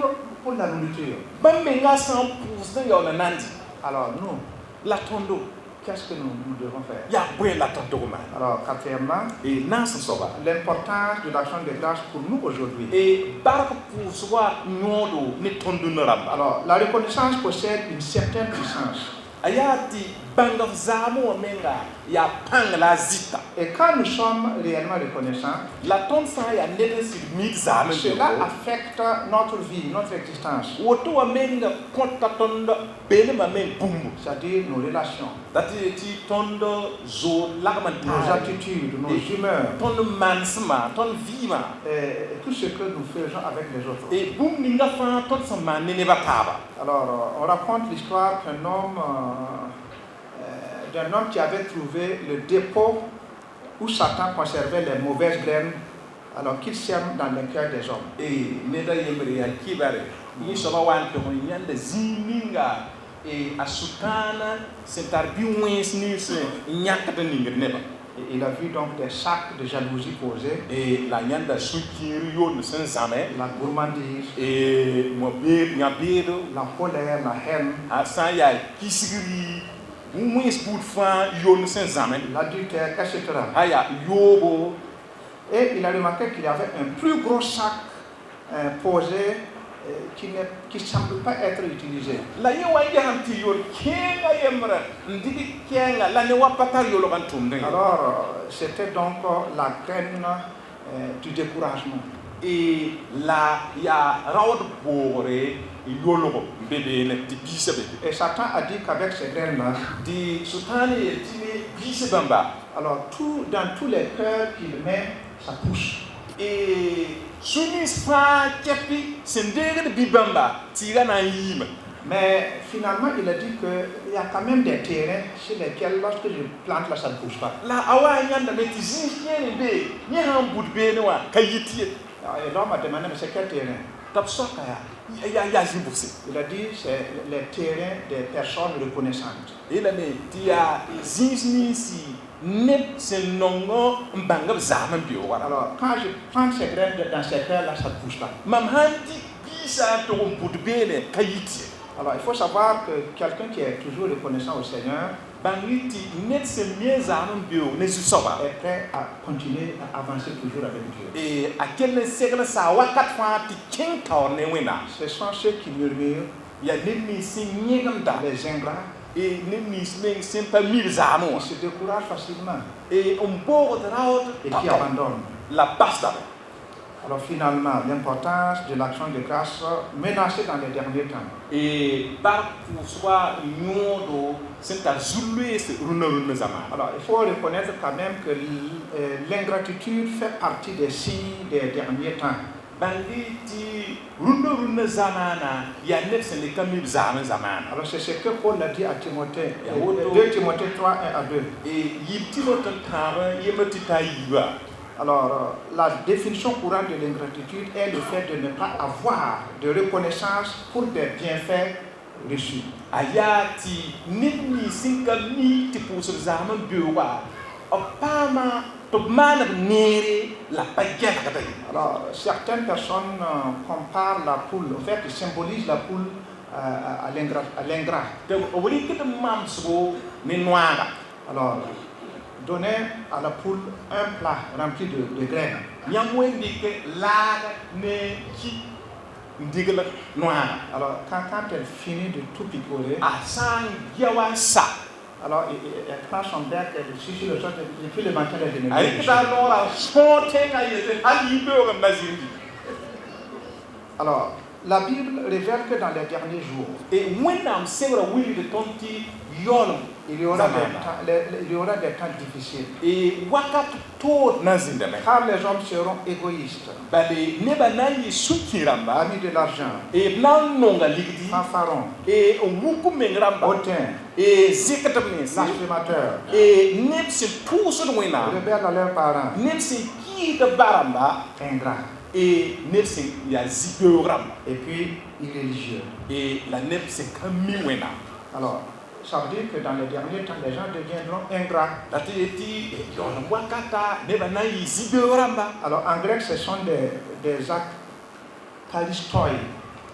pour la nourriture, bãmb menga sã n pʋʋs tɩ yaool n na n dɩ alors nous, la tõndo qu'est-ce que nous devons faire? yaa bõe la tõnd tʋg maan. Alors, quatrièmement, Et naas n soaba l'importance de l'action de grâce pour nous aujourd'hui. et bark pʋʋs wa yõodo ne tõnd dũnã rãmba. Alors, la reconnaissance possède une certaine puissance. A yaa tɩ bãngf zaamẽ wã menga yaa pãng la a zɩta Et quand nous sommes réellement reconnaissants, la tõnd sã n yaa ned n sɩd mid zaam n cela be affecte notre vie, notre existence, woto wã menga kõta tõnd belemã meng bũmb c'est-à-dire nos relations, la tɩ tõnd zoom lagm n nos taare attitudes, nos humeurs, tõnd mansmã tõnd vɩɩmã et tout ce que nous faisons avec les autres. e bũmb ninga fãa tõnd sẽn maan ne nebã taaba. Alors, on raconte l'histoire d'un homme qui avait trouvé le dépôt où Satan conservait les mauvaises graines, alors qu'il sème dans le cœur des hommes. E neda yembre yaa kɩbare yẽ soaba wa n tʋg n yãnda zĩig ninga a sʋtãana sẽn tar bi-wẽns nins n yãkd n ningd nebã. Et il a vu donc des sacs de jalousie posés, E la yãnda sũ-kiir yond sẽn zãme la gourmandise, yã-beedo la colère, la haine, a sã n yaa kisgri wins boot fan yon sen zaman l'adultère, etc. aya yobo Et il a remarqué qu'il y avait un plus gros sac posé qui ne semble pas être utilisé. la ye wa yahanti yor kenga yemra ndigi kenga la ne wa patar yolo kan tumde Alors, c'était donc la graine du découragement. et la ya rawd bore yolo bebe ne ti bisa bebe Et Satan a dit qu'avec ces graines-là, di sultani tini bisa bamba alors dans tous les cœurs qu'il met, ça pousse. et sunis fa kepi sendere de bibamba tira na yima Mais finalement, il a dit qu'il y a quand même des terrains sur lesquels, lorsque je plante là, ça ne pousse pas. la awa nyanda meti zinjene be nyahan budbe ne wa kayiti Et l'homme a demandé, mais c'est quel terrain? tapsoka ya jibuse Il a dit, c'est les terrains des personnes reconnaissantes. ila ne tia zinjni si ne sen nongo mbanga zaman bi wala Alors, quand je prends ces graines dans ces terres-là, ça ne pousse pas. mam handi bisa to budbe ne kayiti Alors, il faut savoir que quelqu'un qui est toujours reconnaissant au Seigneur bangiti net se mie zaman bi ne su soba est prêt à continuer à avancer toujours avec Dieu. et a quel segla sa wakat fa ti king town ne wena Ce sont ceux qui murmurent, ya nemi sin nyegam da les ingrats, et nemi smeng sin pa mil zamo qui se découragent facilement et bord de raot et qui abandonnent. la pasta Alors finalement, l'importance de l'action de grâce menacée dans les derniers temps. et par pour soi nyodo senta zulwe se runa zaman Alors il faut reconnaître quand même que l'ingratitude fait partie des signes des derniers temps. bangiti runa zamana ya net se le kamil zaman Alors c'est ce que Paul a dit à Timothée, Ya woto. 2 Timothée 3, 1 à 2. et yitilo tan tara yemati tayiba Alors la définition courante de l'ingratitude est le fait de ne pas avoir de reconnaissance pour des bienfaits reçus. ayati nitni sinkami ti pusur zaman biwa opama to man nere la pagya kata Alors certaines personnes comparent la poule, en fait ils symbolisent la poule à l'ingrat. de wori kete mamso ni noara Alors donner à la poule un plat rempli de graines. nyamwe dike la ne ki ndigla noara Alors quand elle finit de tout picorer, asan yawa sa alors elle prend son bec, elle suce le sol, et puis le matin elle ay déneige. kita nora fonte kayete ali be o mazindi Alors la Bible révèle que dans les derniers jours, e wenam sebra wili de tonti yolum il y aura des temps difficiles. e wakat to nazinda me Car les hommes seront égoïstes, bale neba nayi sukiramba amis de l'argent, e blan nonga ligdi fanfarons, e wuku mengramba hautains, e zikatam ne blasphémateurs, e nepsi puso wena rebelles à leurs parents, nepsi ki de baramba ingrats, e nepsi ya zibeuramba et puis irréligieux. e la nepsi kami wena Alors, ça veut dire que dans les derniers temps, les gens deviendront ingrats. dati eti yon wakata neba nayi zibeuramba Alors, en grec, ce sont des actes kalistoi,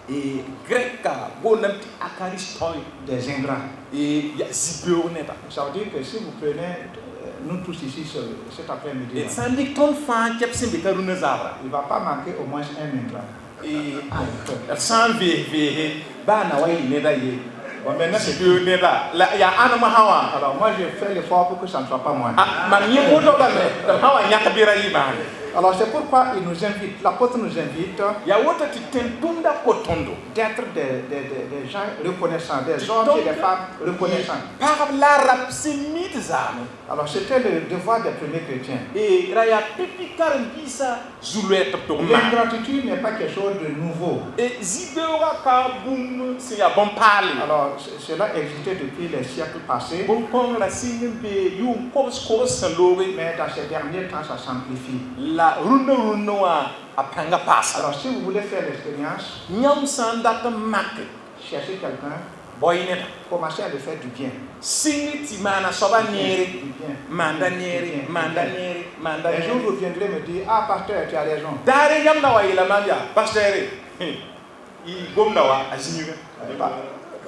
e greka bonamti akaristoy des ingrats. e ya zibeur neba Ça veut dire que si vous prenez, nous tous ici cet après-midi, e sandik ton fan kepsin de karuna zabra il ne va pas manquer au moins un ingrat. e san ve bana wai ne da ye Bon, maintenant, c'est zibeur neba la ya anama hawa Alors, moi, je fais l'effort pour que ça ne soit pas moi. man yemoto dame hawa nyakabira yimani Alors, c'est pourquoi il nous invite, l'apôtre nous invite ya wota ti tentunda kotondo d'être des gens reconnaissants, des hommes et des femmes reconnaissants. par la rap simit zame Alors, c'était le devoir des premiers chrétiens. e raya pipi karambisa zulwe to ma L'ingratitude n'est pas quelque chose de nouveau. e zibeura ka bum si ya bon parler Alors, cela existait depuis les siècles passés, bon kon la singin be yu ko salori mais dans ces derniers temps, ça s'amplifie. la runa wa apanga pasa Alors, si vous voulez faire l'expérience, nyam sandata mak cherchez quelqu'un, boynet commencez à lui faire du bien. singiti mana soba nyeri Du bien. manda Du nyeri bien. manda nyeri manda Un jour, nyeri vous viendrez me dire, ah, pasteur, tu as raison. dare yam na wa ila manja pasteur i gomna wa aziniga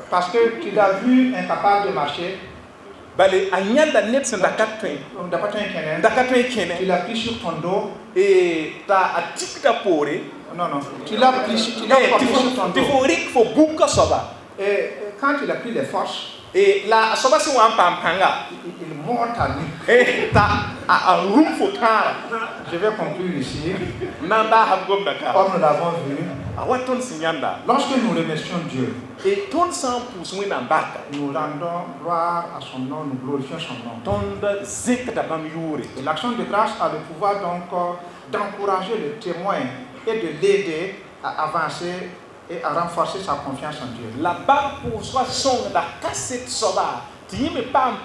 Parce que tu l'as vu incapable de marcher, Bale anyanda net sen dakatwen. Dakatwen kene. Tu l'as pris sur ton dos. Et ta atikta pore. Non, tu l'as pris sur ton dos. Tu faut rik faut buka soba. Et quand il a pris les forces, et la soba si wan pampanga. Il mord ta nuque. Et ta a room for car. Je vais conclure ici. Nanda habgom daka. Comme nous l'avons vu. Awaton sinyanda. Lorsque nous remercions Dieu, et ton sang pousse wina barka. Nous rendons gloire à son nom, nous glorifions son nom. Tonda zekta bam yuri. Et l'action de grâce a le pouvoir donc d'encourager le témoin et de l'aider à avancer et à renforcer sa confiance en Dieu. La barre pour soi son da cassette soba. Des points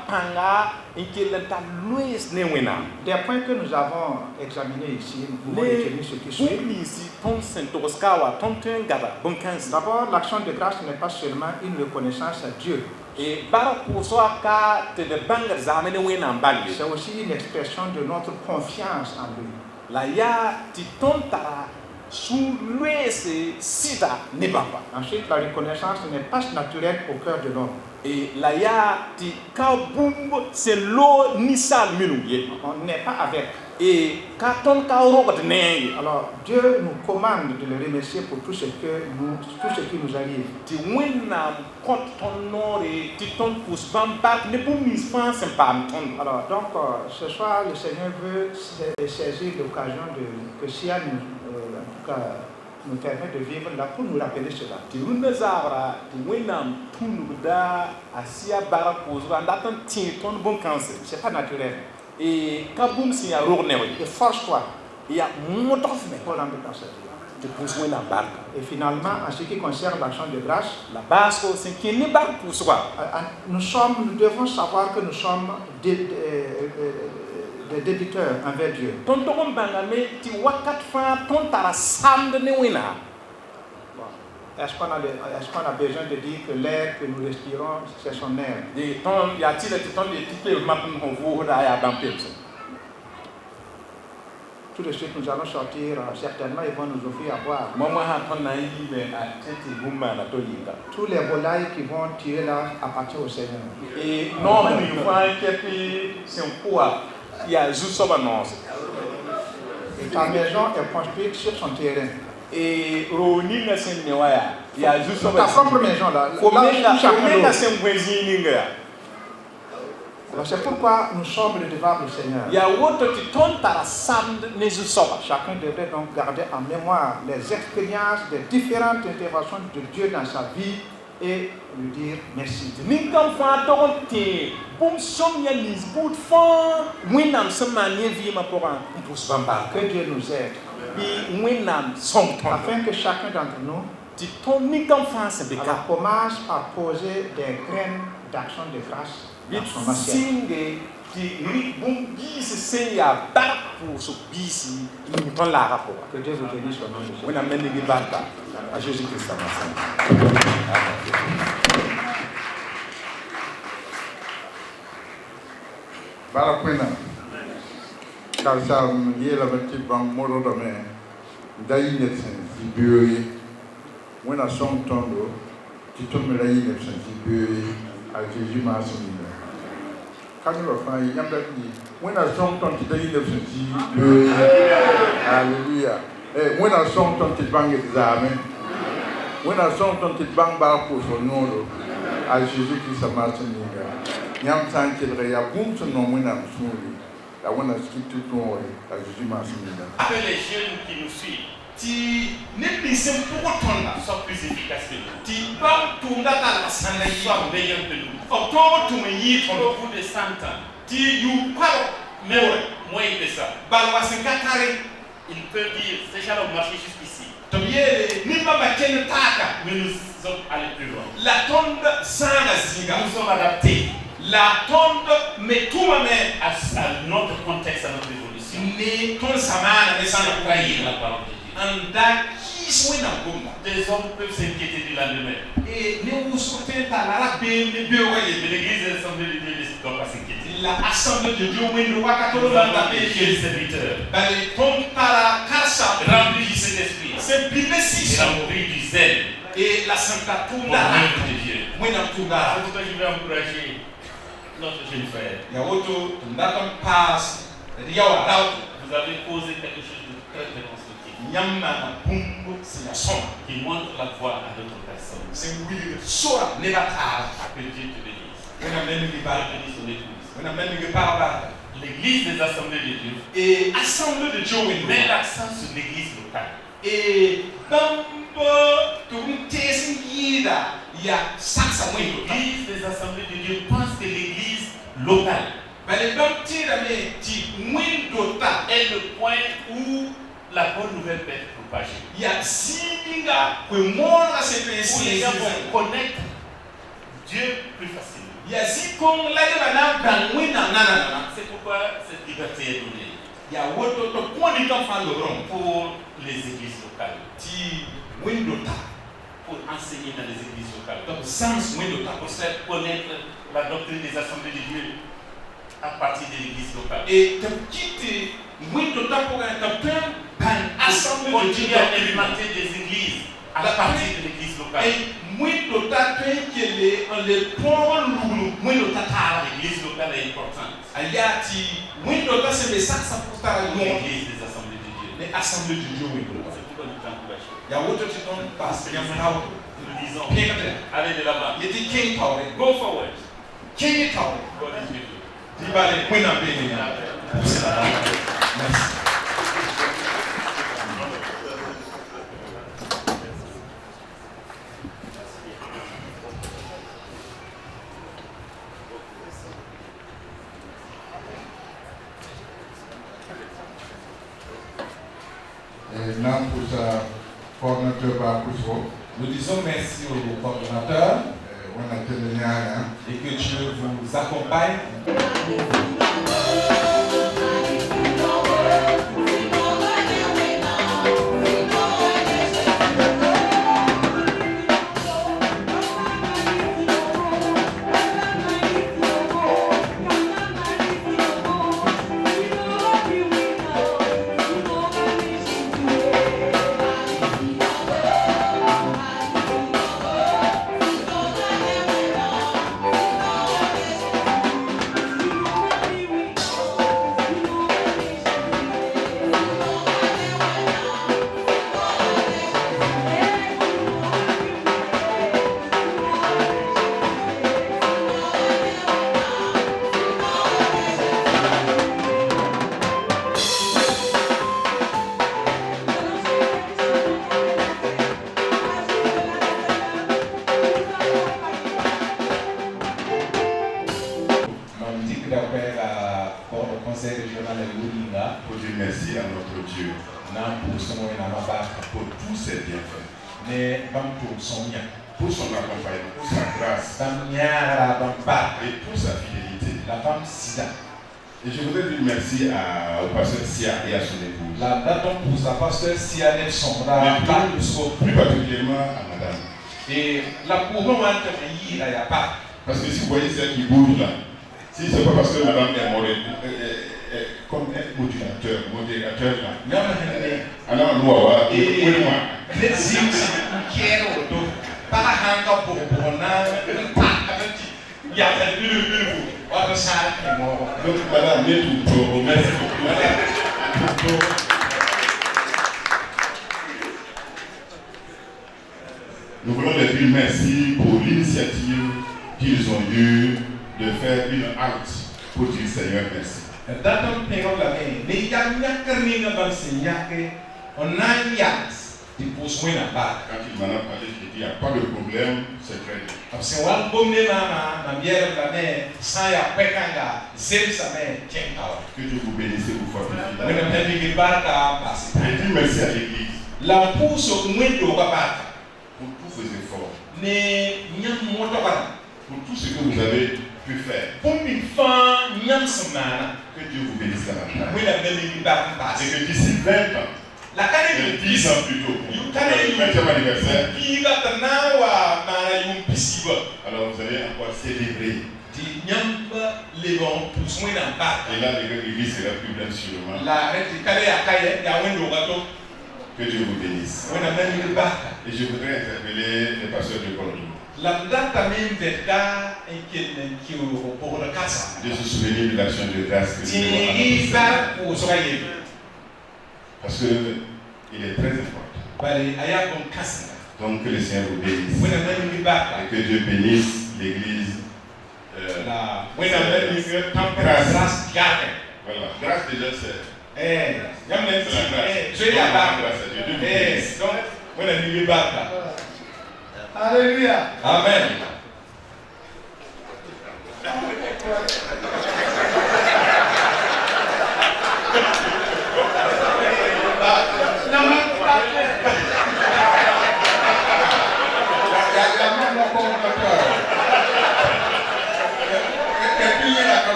que nous avons examinés ici, nous pouvons déterminer ce qui suit. D'abord, l'action de grâce n'est pas seulement une reconnaissance à Dieu. C'est aussi une expression de notre confiance en lui. Ensuite, la reconnaissance n'est pas naturelle au cœur de l'homme. Et la ya ti kaboum c'est l'eau nisal minouye. On n'est pas avec. Et quand alors Dieu nous commande de le remercier pour tout ce qui nous arrive. Alors donc ce soir le Seigneur veut saisir l'occasion que Sia nous permet de vivre là pour nous rappeler cela. C'est pas naturel. Et kaboum si ya rogne et force-toi. Il y a mon pour rendre grâce à Dieu. Et finalement, en ce qui concerne l'action de grâce, la base c'est qui n'est pas pour soi. Nous devons savoir que nous sommes des débiteurs envers Dieu. Est-ce qu'on a besoin de dire que l'air que nous respirons, c'est son air? Tout de suite, nous allons sortir. Certainement, ils vont nous offrir à boire. Tous les volailles qui vont tirer là appartiennent au Seigneur. Et non, ta maison est construite sur son terrain. Et il y a juste ta propre maison là. C'est pourquoi nous sommes redevables au Seigneur. Chacun devrait donc garder en mémoire les expériences des différentes interventions de Dieu dans sa vie et lui dire merci. Que Dieu nous aide. Afin que chacun d'entre nous commence par poser des graines d'action de grâce dans son assiette. Que Dieu vous bénisse au nom de Jésus. Karsam yela bati bang moro da me dai ne sen biuri wena song tondo ti to me dai ne sen biuri a Jésus ma sumina kan lo fa yam da ni wena song ton ti dai ne sen biuri hallelujah wena song ton ti bang examen wena song ton ti bang ba ko so nolo a Jésus Christ ma sumina yam tan ti ya bum to no wena sumina. La one qui tout ton à Jésus m'a soumis. Appelle les jeunes qui nous suivent. Tu n'es plus pour autant soit plus efficace que nous. Tu vas tourner dans la salle soit meilleur que nous. Octobre tu me y ton au bout de 100 ans. Tu you parles moins que ça. Balwa 54 il peut dire ces gens ont marché jusqu'ici. Ni pas battre le taka mais nous sommes allés plus loin. La tombe sans la siga nous sommes adaptés. La tombe met tout ma main à notre contexte, à notre évolution. Des hommes peuvent s'inquiéter du lendemain. Et l'église l'Assemblée de Dieu ne doit pas s'inquiéter. L'Assemblée de Dieu ne doit pas s'inquiéter. Les serviteurs remplis de cet esprit. C'est rempli du zèle. Et la Sainte Tour de Dieu. C'est pourquoi je vais encourager notre jeune frère. Vous avez posé quelque chose de très très constructif qui montre la voie à d'autres personnes. Que Dieu te bénisse. Bénisse ton épouse. L'église des assemblées de Dieu met l'accent sur l'église locale. L'église des assemblées de Dieu pense que l'église locale est le point où la bonne nouvelle peut être propagée. Où les gens vont connaître Dieu plus facilement. C'est pourquoi cette liberté est donnée pour les églises locales, pour enseigner dans les églises locales, pour faire connaître la doctrine des assemblées de Dieu à partir de l'église locale. Et continuer à alimenter des églises à partir de l'église locale. L'église locale est importante. L'église des assemblées de Dieu. C'est pourquoi nous t'encourageons. Nous disons, allez de l'avant. Go forward. God is with you. Merci. Nous disons merci au coordonnateur et que Dieu vous accompagne. Pour dire merci à notre Dieu pour tous ses bienfaits, pour son accompagnement, pour sa grâce et pour sa fidélité. Et je voudrais dire merci au pasteur Sia et à son épouse. Plus particulièrement à madame. Parce que si vous voyez celle qui bouge là, si c'est pas parce que madame est comme un modérateur là. Alors nous donc madame, merci beaucoup. Nous voulons leur dire merci pour l'initiative qu'ils ont eue de faire une halte pour dire Seigneur merci. Quand il m'en a parlé, j'ai dit il n'y a pas de problème, c'est très bien. Que Dieu vous bénisse et vous fortifie. Je dis merci à l'église pour tous vos efforts, pour tout ce que vous avez pu faire. Que Dieu vous bénisse davantage. Et que d'ici 20 ans, 10 ans plus tôt, le 20e anniversaire, alors vous allez encore célébrer. Et là, l'église sera plus belle sûrement. Que Dieu vous bénisse. Et je voudrais interpeller les pasteurs de Bordeaux. De se souvenir de l'action de grâce que Dieu a fait. Parce qu'il est très important. Donc que le Seigneur vous bénisse. Et que Dieu bénisse l'Église. Grâce. Voilà. Grâce déjà c'est. C'est la grâce à Dieu. Alléluia. Amen.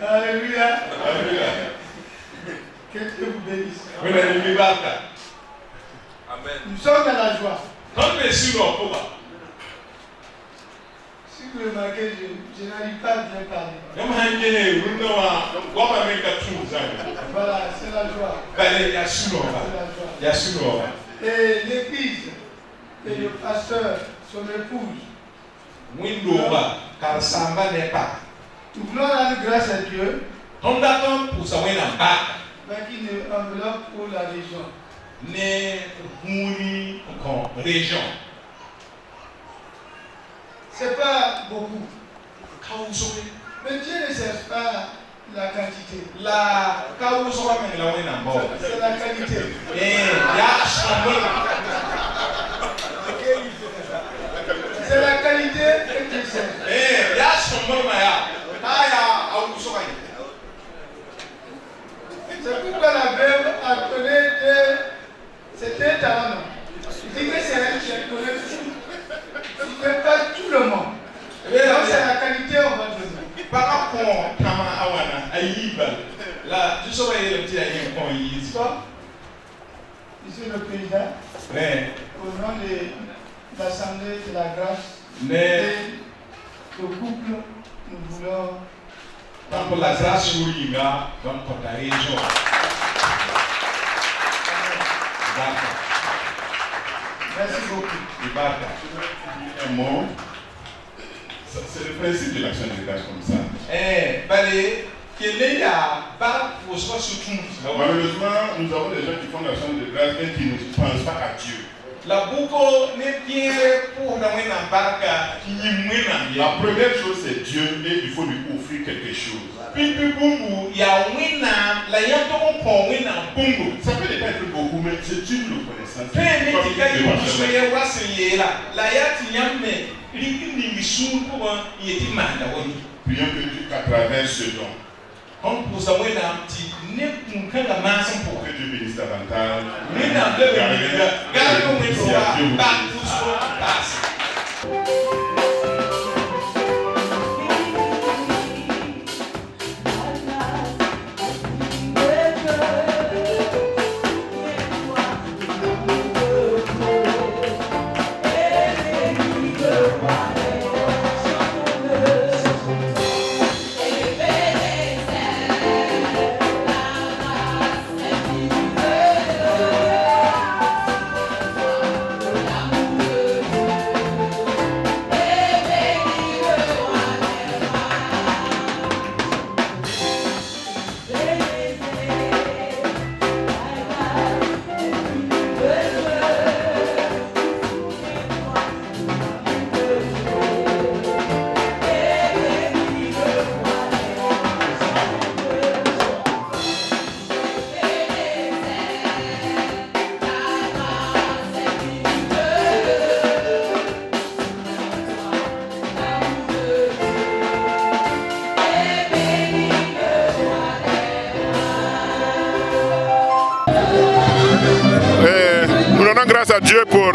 Alléluia. Alléluia. Que Dieu vous bénisse. Nous sommes dans la joie. Si vous remarquez, je n'arrive pas à bien parler. Voilà, c'est la joie. C'est la joie. Et l'église et le pasteur, son épouse, nous voulons rendre grâce à Dieu avec une enveloppe pour la région. C'est pas beaucoup. Mais Dieu ne cherche pas la quantité. C'est la qualité. C'est la qualité que Dieu cherche. C'est pourquoi la veuve a donné c'était un talent. Il dit que c'est elle qui a donné tout. Il ne fait pas tout le monde. Donc c'est la qualité on va donner. Monsieur le Président, au nom de l'Assemblée de la grâce et le couple, nous voulons pour la grâce donc pour la région. Merci beaucoup. Un mot. C'est le principe de l'action de grâce comme ça. Malheureusement, nous avons des gens qui font l'action de grâce et qui ne pensent pas à Dieu. La première chose c'est Dieu et il faut lui offrir quelque chose. Ça peut ne pas être beaucoup, mais c'est une reconnaissance. Prions que Dieu à travers ce don. Que Dieu bénisse davantage. Grâce à Dieu pour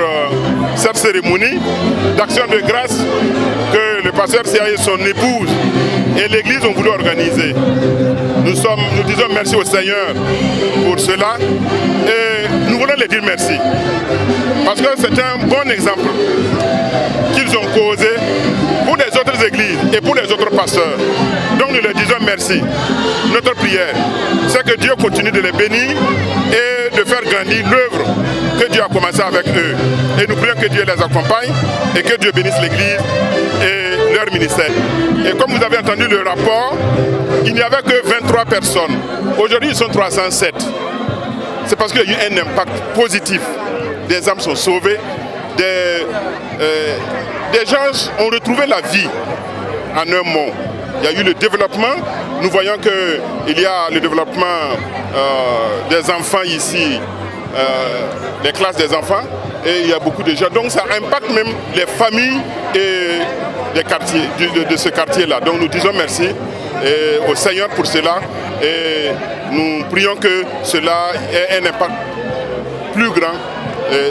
cette cérémonie d'action de grâce que le pasteur Sia et son épouse et l'église ont voulu organiser. Nous disons merci au Seigneur pour cela et nous voulons les dire merci. Parce que c'est un bon exemple qu'ils ont causé pour les autres églises et pour les autres pasteurs. Donc nous leur disons merci. Notre prière, c'est que Dieu continue de les bénir et de faire grandir l'œuvre que Dieu a commencé avec eux. Et nous prions que Dieu les accompagne et que Dieu bénisse l'église et leur ministère. Et comme vous avez entendu le rapport, il n'y avait que 23 personnes. Aujourd'hui, ils sont 307. C'est parce qu'il y a eu un impact positif. Des âmes sont sauvées, des gens ont retrouvé la vie en un mot. Il y a eu le développement. Nous voyons qu'il y a le développement des enfants ici, les classes des enfants, et il y a beaucoup de gens. Donc ça impacte même les familles et les quartiers, de ce quartier-là. Donc nous disons merci au Seigneur pour cela et nous prions que cela ait un impact plus grand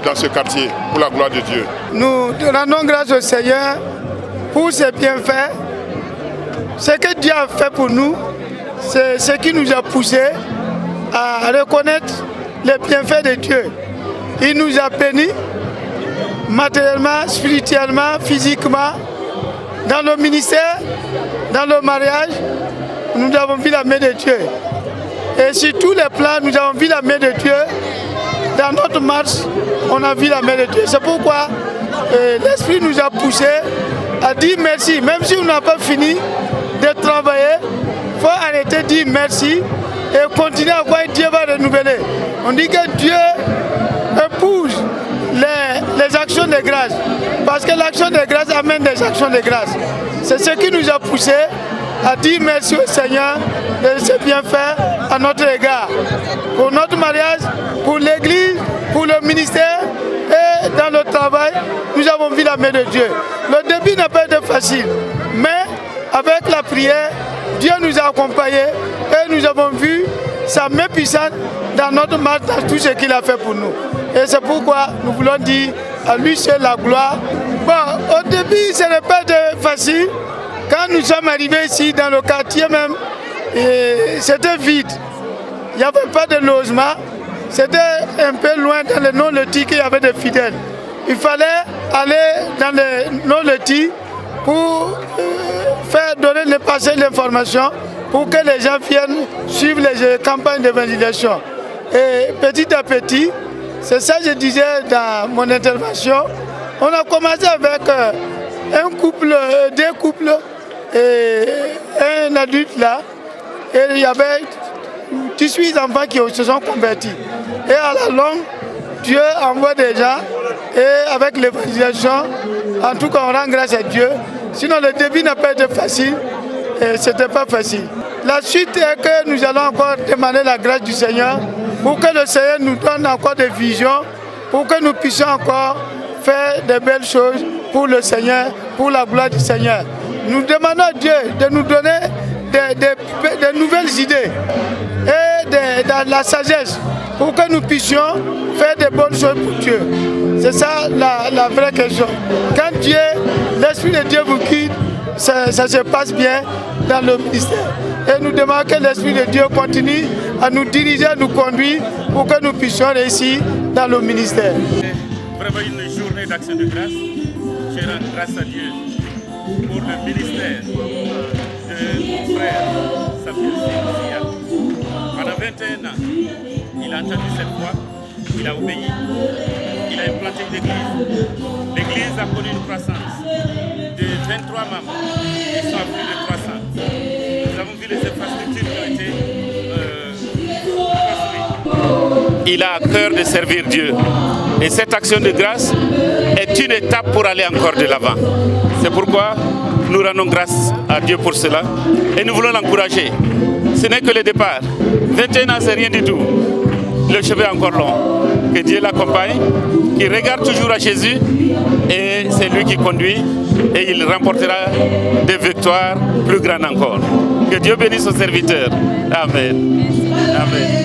dans ce quartier, pour la gloire de Dieu. Nous rendons grâce au Seigneur pour ses bienfaits. Ce que Dieu a fait pour nous, c'est ce qui nous a poussés à reconnaître les bienfaits de Dieu. Il nous a bénis matériellement, spirituellement, physiquement, dans le ministère, dans le mariage. Nous avons vu la main de Dieu. Et sur tous les plans, nous avons vu la main de Dieu. Dans notre marche, on a vu la main de Dieu. C'est pourquoi l'Esprit nous a poussés à dire merci. Même si on n'a pas fini de travailler, il faut arrêter de dire merci et continuer à voir Dieu va renouveler. On dit que Dieu épouse les actions de grâce. Parce que l'action de grâce amène des actions de grâce. C'est ce qui nous a poussés à dire merci au Seigneur de ses bienfaits à notre égard. Pour notre mariage, pour l'église, pour le ministère et dans le travail, nous avons vu la main de Dieu. Le début n'a pas été facile, mais avec la prière, Dieu nous a accompagnés et nous avons vu sa main puissante dans notre marche, dans tout ce qu'il a fait pour nous. Et c'est pourquoi nous voulons dire à lui seul la gloire. Bon, au début, ce n'est pas facile. Quand nous sommes arrivés ici, dans le quartier même, c'était vide. Il n'y avait pas de logement. C'était un peu loin dans le non-loti qu'il y avait des fidèles. Il fallait aller dans le non-loti pour passer l'information pour que les gens viennent suivre les campagnes d'évangélisation. Et petit à petit, c'est ça que je disais dans mon intervention, on a commencé avec un couple, deux couples et un adulte là. Et il y avait 18 enfants qui se sont convertis. Et à la longue, Dieu envoie des gens et avec l'évangélisation, en tout cas on rend grâce à Dieu. Sinon le début n'a pas été facile et ce n'était pas facile. La suite est que nous allons encore demander la grâce du Seigneur pour que le Seigneur nous donne encore des visions, pour que nous puissions encore faire de belles choses pour le Seigneur, pour la gloire du Seigneur. Nous demandons à Dieu de nous donner de nouvelles idées et de la sagesse pour que nous puissions faire de bonnes choses pour Dieu. C'est ça la vraie question. Quand Dieu, l'Esprit de Dieu vous quitte, ça se passe bien dans le ministère. Et nous demandons que l'Esprit de Dieu continue à nous diriger, à nous conduire pour que nous puissions réussir dans le ministère. Vraiment une journée d'action de grâce. Je rends grâce à Dieu pour le ministère de mon frère Samuel Sia. Pendant 21 ans, il a entendu cette voix, il a obéi, il a implanté une église. L'église a connu une croissance de 23 membres, ils sont à plus de 300. Nous avons vu les infrastructures qui ont été construites. Il a à cœur de servir Dieu. Et cette action de grâce est une étape pour aller encore de l'avant. C'est pourquoi nous rendons grâce à Dieu pour cela et nous voulons l'encourager. Ce n'est que le départ. 21 ans, c'est rien du tout. Le chemin est encore long. Que Dieu l'accompagne, qu'il regarde toujours à Jésus et c'est lui qui conduit et il remportera des victoires plus grandes encore. Que Dieu bénisse son serviteur. Amen. Amen.